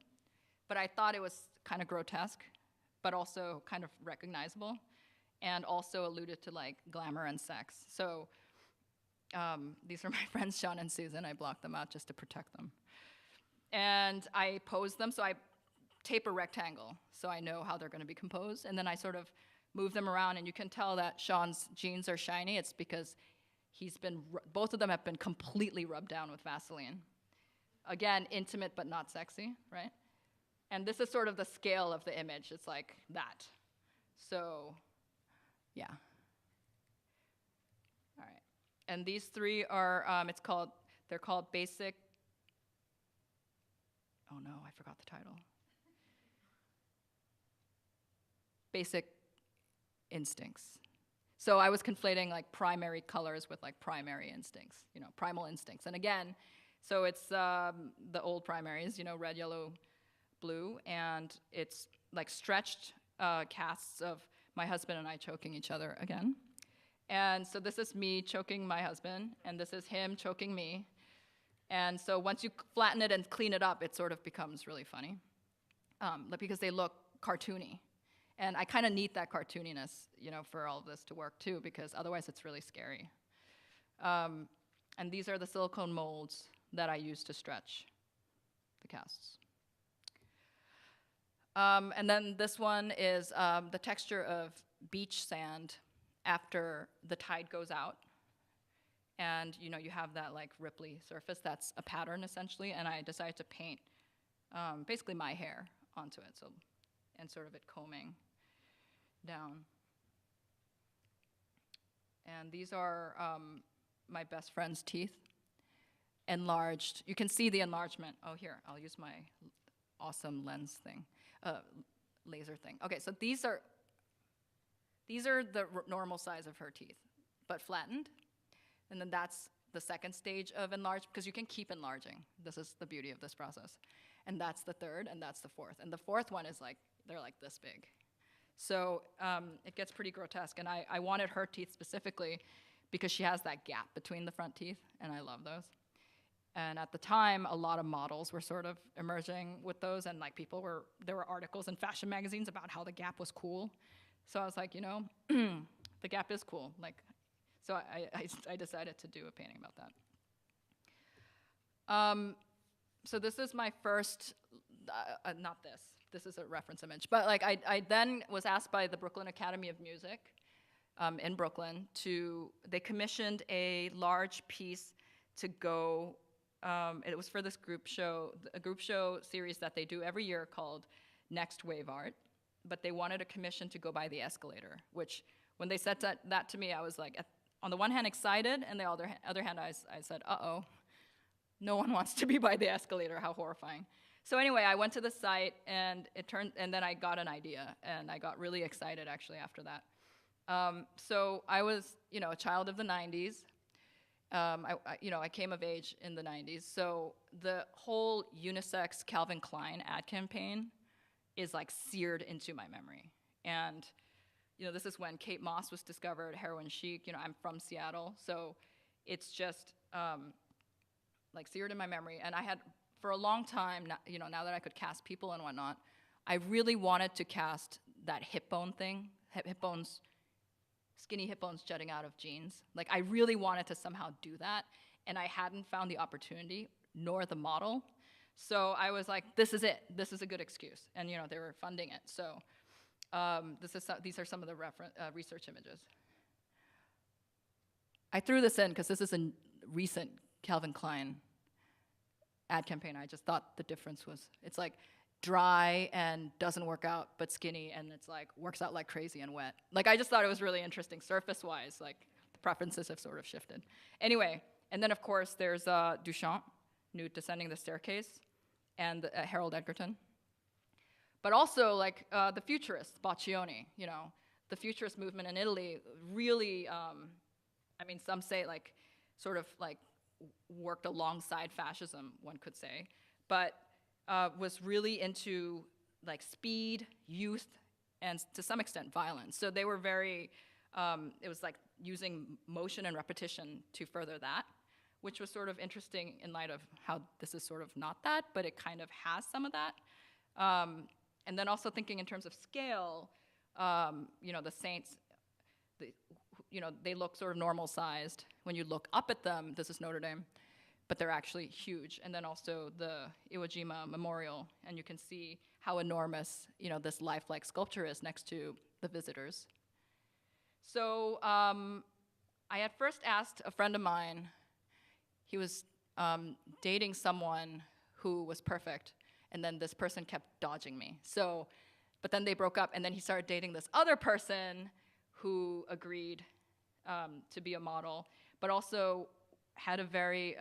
But I thought it was kind of grotesque, but also kind of recognizable, and also alluded to like glamour and sex. So these are my friends Sean and Susan. I blocked them out just to protect them. And I posed them, so I tape a rectangle so I know how they're gonna be composed, and then I sort of move them around, and you can tell that Sean's jeans are shiny. It's because both of them have been completely rubbed down with Vaseline. Again, intimate but not sexy, right? And this is sort of the scale of the image. It's like that. So, yeah. All right. And these three are, they're called basic, oh no, I forgot the title. Basic instincts. So I was conflating like primary colors with like primary instincts, primal instincts. And again, so it's the old primaries, red, yellow, blue, and it's like stretched casts of my husband and I choking each other again. And so this is me choking my husband, and this is him choking me. And so once you flatten it and clean it up, it sort of becomes really funny, because they look cartoony. And I kind of need that cartooniness, for all of this to work too, because otherwise it's really scary. And these are the silicone molds that I use to stretch the casts. And then this one is the texture of beach sand after the tide goes out. And you have that like ripply surface that's a pattern essentially, and I decided to paint basically my hair onto it, and sort of it combing down. And these are my best friend's teeth, enlarged. You can see the enlargement. Oh, here, I'll use my awesome lens thing, laser thing. Okay, so these are the normal size of her teeth, but flattened. And then that's the second stage of enlarged, because you can keep enlarging. This is the beauty of this process. And that's the third, and that's the fourth. And the fourth one is like, they're like this big. So it gets pretty grotesque. And I wanted her teeth specifically because she has that gap between the front teeth, and I love those. And at the time, a lot of models were sort of emerging with those, and like there were articles in fashion magazines about how the gap was cool. So I was like, the gap is cool. Like, so I decided to do a painting about that. So this is my first, not this. This is a reference image. But like I then was asked by the Brooklyn Academy of Music in Brooklyn they commissioned a large piece to go, it was for this a group show series that they do every year called Next Wave Art. But they wanted a commission to go by the escalator, which when they said that to me, I was like, on the one hand excited, and the other hand I said, uh-oh, no one wants to be by the escalator, how horrifying. So anyway, I went to the site, and then I got an idea, and I got really excited actually after that. So I was, a child of the 90s. I came of age in the 90s. So the whole unisex Calvin Klein ad campaign is like seared into my memory. And this is when Kate Moss was discovered, heroin chic. I'm from Seattle, so it's just like seared in my memory. And I had, for a long time, now that I could cast people and whatnot, I really wanted to cast that hip bone thing. Hip bones skinny hip bones jutting out of jeans. Like, I really wanted to somehow do that, and I hadn't found the opportunity, nor the model. So I was like, this is it. This is a good excuse. And, you know, they were funding it. So these are some of the research images. I threw this in because this is a recent Calvin Klein ad campaign. I just thought the difference was, it's like dry and doesn't work out, but skinny, and it's like works out like crazy and wet. Like, I just thought it was really interesting. Surface-wise, like, the preferences have sort of shifted. Anyway, and then of course there's Duchamp, nude descending the staircase, and Harold Edgerton. But also, like, the futurists, Boccioni, you know, the futurist movement in Italy really, I mean, some say, like, sort of, like, worked alongside fascism, one could say, but was really into, like, speed, youth, and to some extent violence. So they were very, it was like using motion and repetition to further that, which was sort of interesting in light of how this is sort of not that, but it kind of has some of that. And then also thinking in terms of scale, you know, the saints, you know, they look sort of normal-sized. When you look up at them, this is Notre Dame, but they're actually huge. And then also the Iwo Jima Memorial, and you can see how enormous, you know, this lifelike sculpture is next to the visitors. So I had first asked a friend of mine, he was dating someone who was perfect, and then this person kept dodging me. So, but then they broke up, and then he started dating this other person who agreed to be a model, but also had a very,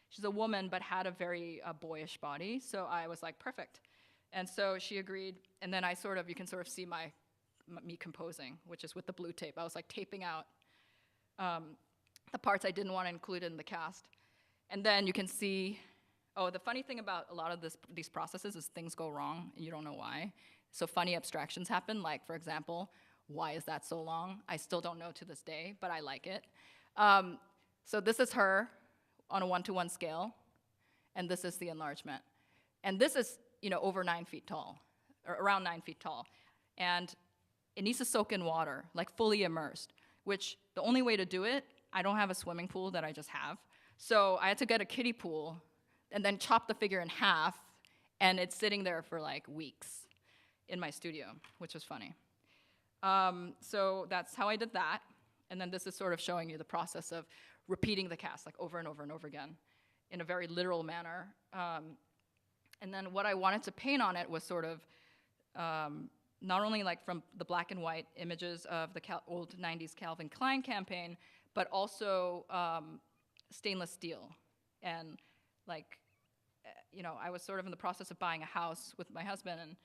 she's a woman, but had a very boyish body. So I was like, perfect. And so she agreed, and then I sort of, you can sort of see me composing, which is with the blue tape. I was like taping out the parts I didn't want to include in the cast. And then you can see, oh, the funny thing about a lot of these processes is things go wrong, and you don't know why. So funny abstractions happen, like, for example, why is that so long? I still don't know to this day, but I like it. So this is her on a 1-to-1 scale, and this is the enlargement. And this is, you know, over 9 feet tall, or around 9 feet tall. And it needs to soak in water, like fully immersed, which the only way to do it, I don't have a swimming pool that I just have. So I had to get a kiddie pool and then chop the figure in half, and it's sitting there for like weeks in my studio, which was funny. So that's how I did that. And then this is sort of showing you the process of repeating the cast, like over and over and over again in a very literal manner. And then what I wanted to paint on it was sort of not only like from the black and white images of the old 90s Calvin Klein campaign, but also stainless steel. And like, you know, I was sort of in the process of buying a house with my husband, and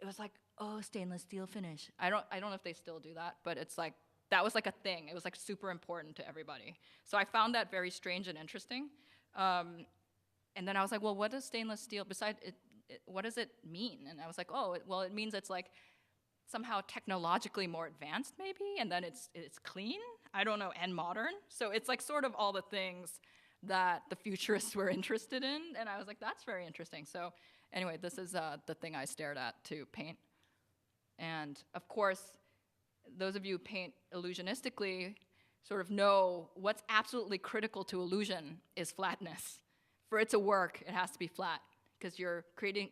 it was like, oh, stainless steel finish. I don't know if they still do that, but it's like, that was like a thing. It was like super important to everybody. So I found that very strange and interesting. And then I was like, well, what does stainless steel, besides it, what does it mean? And I was like, oh, well, it means it's like somehow technologically more advanced maybe, and then it's clean, I don't know, and modern. So it's like sort of all the things that the futurists were interested in, and I was like, that's very interesting. So anyway, this is the thing I stared at to paint. And of course, those of you who paint illusionistically sort of know what's absolutely critical to illusion is flatness. For it to work, it has to be flat, because you're creating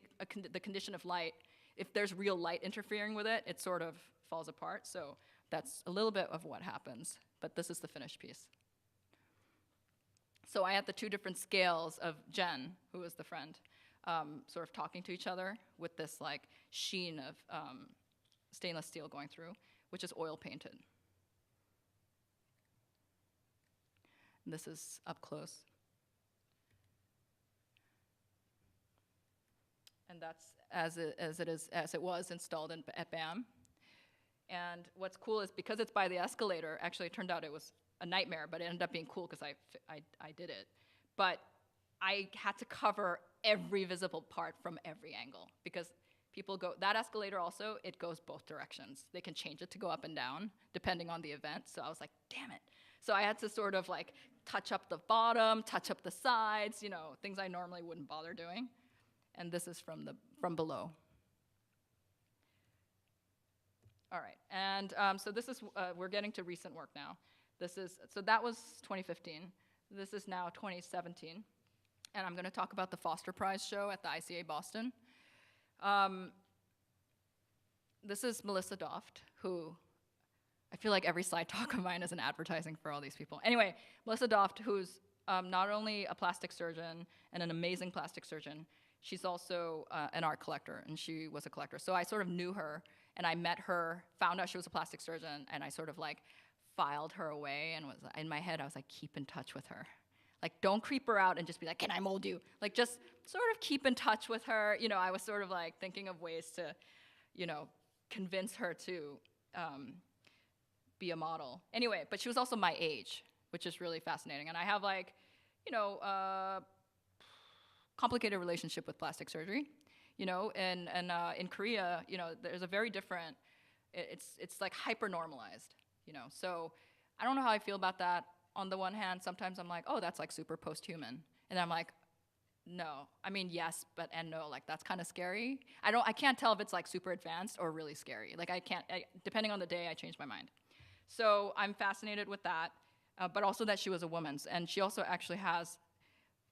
the condition of light. If there's real light interfering with it, it sort of falls apart. So that's a little bit of what happens, but this is the finished piece. So I had the two different scales of Jen, who was the friend, sort of talking to each other with this like sheen of stainless steel going through, which is oil painted. And this is up close. And that's as it was installed at BAM. And what's cool is because it's by the escalator, actually it turned out it was a nightmare, but it ended up being cool because I did it. But I had to cover every visible part from every angle, because people go, that escalator also, it goes both directions. They can change it to go up and down depending on the event. So I was like, damn it. So I had to sort of like touch up the bottom, touch up the sides, you know, things I normally wouldn't bother doing. And this is from below. All right, and so this is, we're getting to recent work now. So that was 2015. This is now 2017. And I'm gonna talk about the Foster Prize show at the ICA Boston. This is Melissa Doft, who I feel like every slide talk of mine is an advertising for all these people. Anyway, Melissa Doft, who's not only a plastic surgeon and an amazing plastic surgeon, she's also an art collector, and she was a collector. So I sort of knew her, and I met her, found out she was a plastic surgeon, and I sort of like filed her away, and was in my head, I was like, keep in touch with her. Like, don't creep her out and just be like, can I mold you? Like, just sort of keep in touch with her. You know, I was sort of like thinking of ways to, you know, convince her to be a model. Anyway, but she was also my age, which is really fascinating. And I have like, you know, complicated relationship with plastic surgery. You know, and in Korea, you know, there's a very different, it's like hyper-normalized, you know. So I don't know how I feel about that. On the one hand, sometimes I'm like, oh, that's like super post-human. And I'm like, no. I mean, yes, and no, like that's kind of scary. I can't tell if it's like super advanced or really scary. Like depending on the day, I change my mind. So I'm fascinated with that, but also that she was a woman. And she also actually has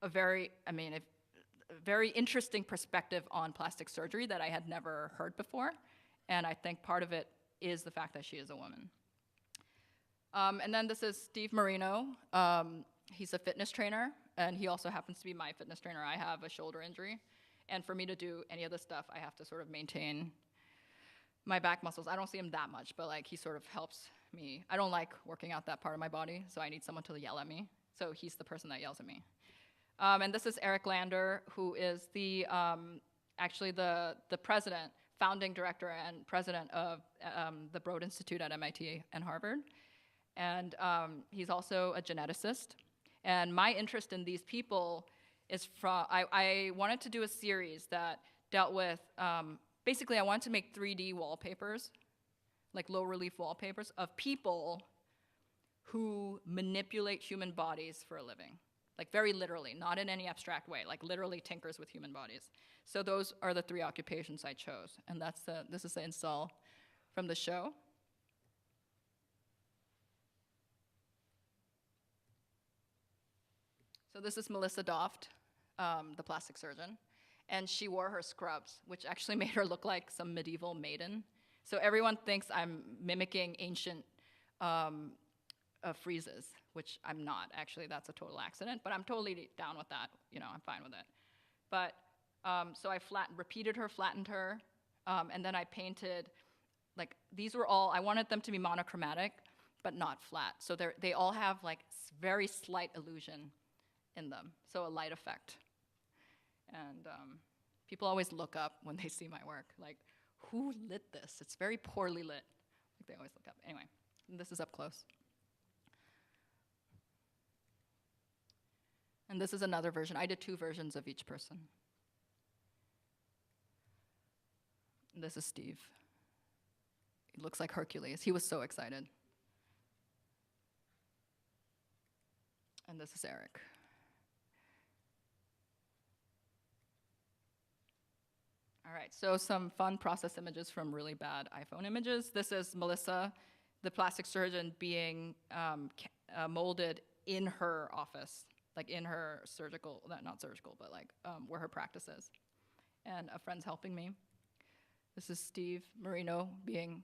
a very interesting perspective on plastic surgery that I had never heard before. And I think part of it is the fact that she is a woman. And then this is Steve Marino. He's a fitness trainer, and he also happens to be my fitness trainer. I have a shoulder injury, and for me to do any of this stuff, I have to sort of maintain my back muscles. I don't see him that much, but like he sort of helps me. I don't like working out that part of my body, so I need someone to yell at me. So he's the person that yells at me. And this is Eric Lander, who is the actually the president, founding director, and president of the Broad Institute at MIT and Harvard. And he's also a geneticist. And my interest in these people is from, I wanted to do a series that dealt with, basically I wanted to make 3D wallpapers, like low relief wallpapers of people who manipulate human bodies for a living. Like very literally, not in any abstract way, like literally tinkers with human bodies. So those are the 3 occupations I chose. And this is the install from the show. So this is Melissa Doft, the plastic surgeon, and she wore her scrubs, which actually made her look like some medieval maiden. So everyone thinks I'm mimicking ancient friezes, which I'm not. Actually, that's a total accident, but I'm totally down with that. You know, I'm fine with it. But so I flattened her, and then I painted, like these were all, I wanted them to be monochromatic, but not flat. So they all have like very slight illusion in them, so a light effect. And people always look up when they see my work, like, who lit this? It's very poorly lit. Like they always look up. Anyway, this is up close. And this is another version. I did 2 versions of each person. And this is Steve. He looks like Hercules. He was so excited. And this is Eric. All right, so some fun process images from really bad iPhone images. This is Melissa, the plastic surgeon, being molded in her office, like in her surgical, not surgical, but like where her practice is. And a friend's helping me. This is Steve Marino being,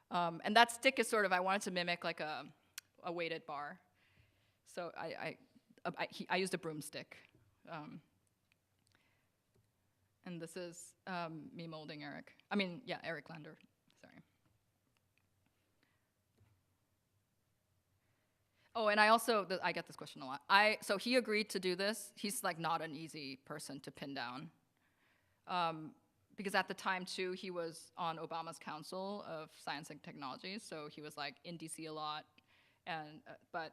and that stick is sort of, I wanted to mimic like a weighted bar. So I used a broomstick. And this is me molding Eric. Eric Lander, sorry. Oh, and I get this question a lot. So he agreed to do this. He's like not an easy person to pin down. Because at the time too, he was on Obama's Council of Science and Technology, so he was like in DC a lot. And but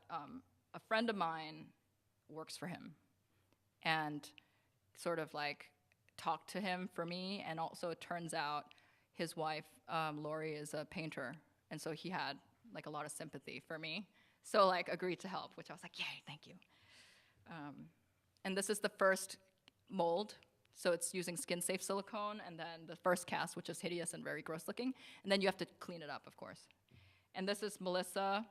a friend of mine works for him, and sort of like talked to him for me, and also it turns out his wife, Lori, is a painter, and so he had like a lot of sympathy for me. So like agreed to help, which I was like, yay, thank you. And this is the first mold. So it's using skin-safe silicone, and then the first cast, which is hideous and very gross looking, and then you have to clean it up, of course. And this is Melissa,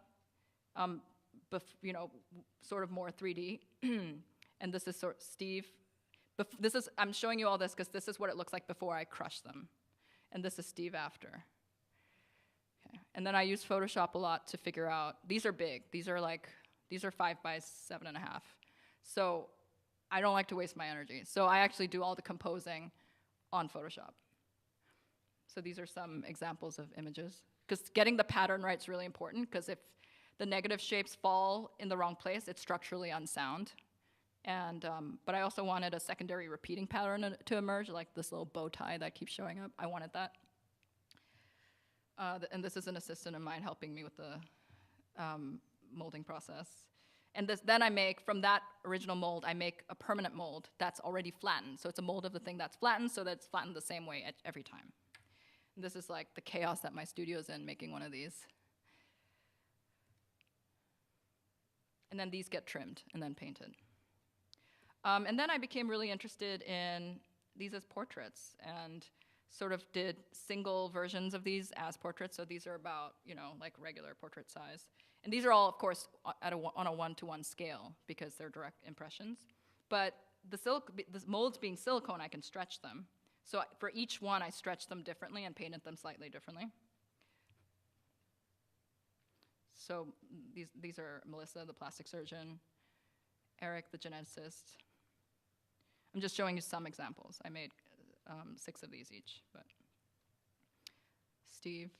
sort of more 3D, and this is sort of Steve. I'm showing you all this because this is what it looks like before I crush them, and this is Steve after. Okay. And then I use Photoshop a lot to figure out. These are big. These are 5 by 7.5. So I don't like to waste my energy. So I actually do all the composing on Photoshop. So these are some examples of images. Because getting the pattern right is really important, because if the negative shapes fall in the wrong place, it's structurally unsound. And, but I also wanted a secondary repeating pattern to emerge, like this little bow tie that keeps showing up. I wanted that. And this is an assistant of mine helping me with the molding process. And then I make, from that original mold, I make a permanent mold that's already flattened. So it's a mold of the thing that's flattened, so that it's flattened the same way every time. And this is like the chaos that my studio's in, making one of these. And then these get trimmed and then painted. And then I became really interested in these as portraits, and sort of did single versions of these as portraits. So these are about, like regular portrait size. And these are all, of course, on a one-to-one scale because they're direct impressions. But the molds being silicone, I can stretch them. So for each one, I stretched them differently and painted them slightly differently. So these are Melissa, the plastic surgeon, Eric, the geneticist. I'm just showing you some examples. I made 6 of these each, but Steve.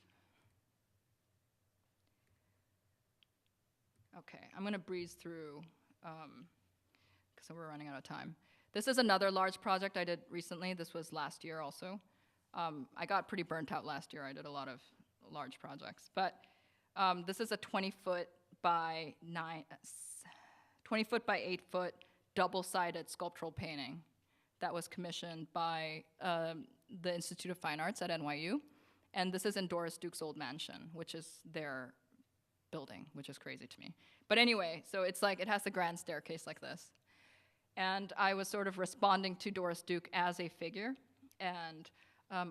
Okay, I'm going to breeze through because we're running out of time. This is another large project I did recently. This was last year also. I got pretty burnt out last year. I did a lot of large projects. But this is a 20-foot by 8-foot double-sided sculptural painting that was commissioned by the Institute of Fine Arts at NYU. And this is in Doris Duke's old mansion, which is their building, which is crazy to me. But anyway, so it's like, it has the grand staircase like this. And I was sort of responding to Doris Duke as a figure, and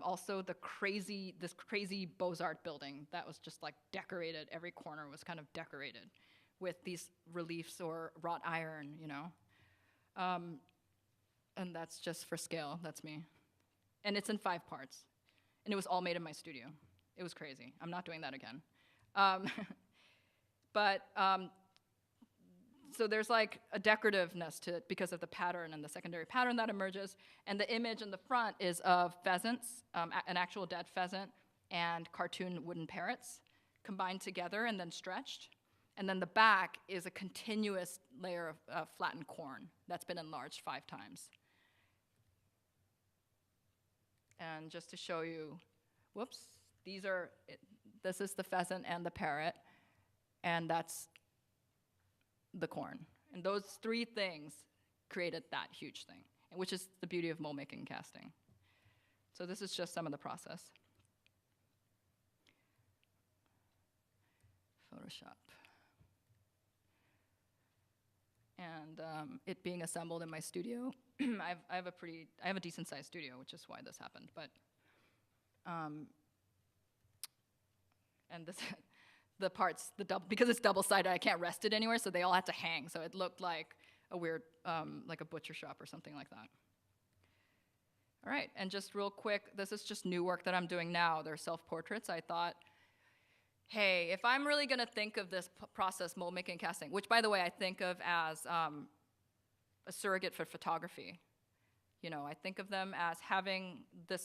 also this crazy Beaux-Arts building that was just like decorated. Every corner was kind of decorated with these reliefs or wrought iron, and that's just for scale, that's me. And it's in 5 parts. And it was all made in my studio. It was crazy. I'm not doing that again. So there's like a decorativeness to it because of the pattern and the secondary pattern that emerges. And the image in the front is of pheasants, an actual dead pheasant, and cartoon wooden parrots combined together and then stretched. And then the back is a continuous layer of flattened corn that's been enlarged 5 times. And just to show you, this is the pheasant and the parrot, and that's the corn. And those 3 things created that huge thing, which is the beauty of mold making and casting. So this is just some of the process. Photoshop. And it being assembled in my studio, I have a decent sized studio, which is why this happened. But and this, the parts, because it's double sided, I can't rest it anywhere, so they all had to hang. So it looked like a weird, like a butcher shop or something like that. All right, and just real quick, this is just new work that I'm doing now. They're self-portraits. I thought, hey, if I'm really going to think of this process, mold making and casting, which, by the way, I think of as a surrogate for photography. I think of them as having the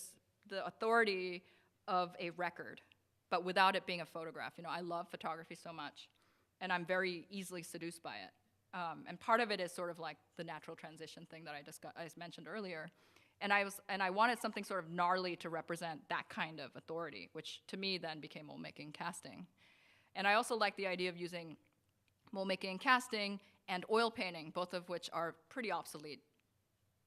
authority of a record, but without it being a photograph. I love photography so much, and I'm very easily seduced by it. And part of it is sort of like the natural transition thing that I mentioned earlier. And I wanted something sort of gnarly to represent that kind of authority, which to me then became mold making and casting. And I also like the idea of using mold making and casting and oil painting, both of which are pretty obsolete.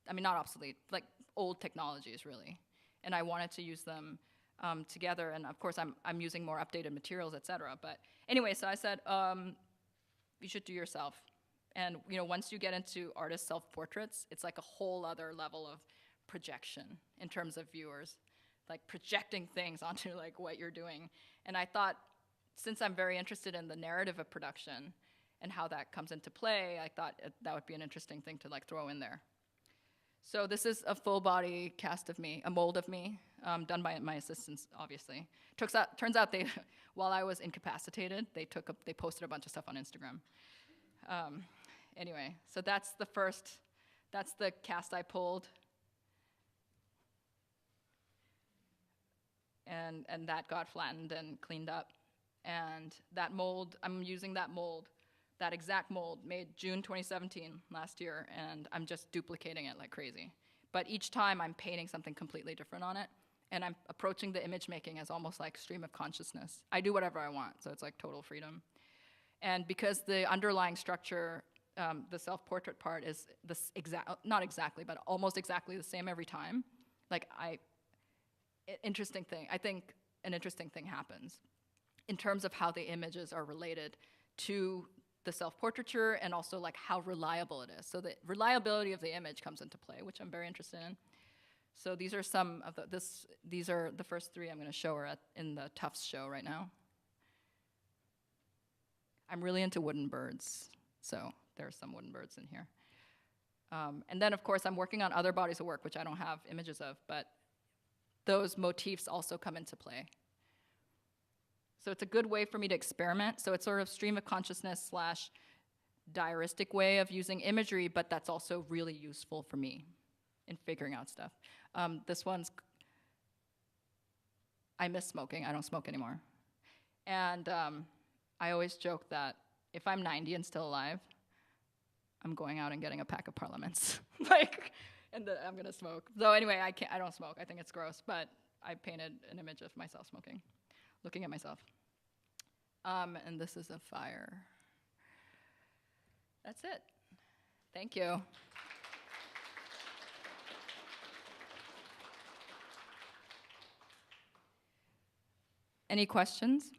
I mean, not obsolete, like old technologies, really. And I wanted to use them together. And of course, I'm using more updated materials, et cetera. But anyway, so I said, you should do yourself. And once you get into artist self-portraits, it's like a whole other level of projection in terms of viewers, like projecting things onto like what you're doing. And I thought, since I'm very interested in the narrative of production and how that comes into play, I thought that would be an interesting thing to like throw in there. So this is a full body cast of me, a mold of me, done by my assistants, obviously. Turns out they, while I was incapacitated, they posted a bunch of stuff on Instagram. Anyway, so that's the cast I pulled. And that got flattened and cleaned up. And that mold, I'm using that exact mold, made June 2017, last year, and I'm just duplicating it like crazy. But each time I'm painting something completely different on it, and I'm approaching the image making as almost like stream of consciousness. I do whatever I want, so it's like total freedom. And because the underlying structure, the self-portrait part is not exactly, but almost exactly the same every time, like I think an interesting thing happens in terms of how the images are related to the self-portraiture and also like how reliable it is. So the reliability of the image comes into play, which I'm very interested in. So these are some of these are the first three I'm going to show are in the Tufts show right now. I'm really into wooden birds, so there are some wooden birds in here. And then, of course, I'm working on other bodies of work, which I don't have images of, but those motifs also come into play. So it's a good way for me to experiment. So it's sort of stream of consciousness / diaristic way of using imagery, but that's also really useful for me in figuring out stuff. This one's, I miss smoking. I don't smoke anymore. And I always joke that if I'm 90 and still alive, I'm going out and getting a pack of Parliaments. I'm gonna smoke. So anyway, I don't smoke. I think it's gross, but I painted an image of myself smoking, looking at myself. And this is a fire. That's it. Thank you. Any questions?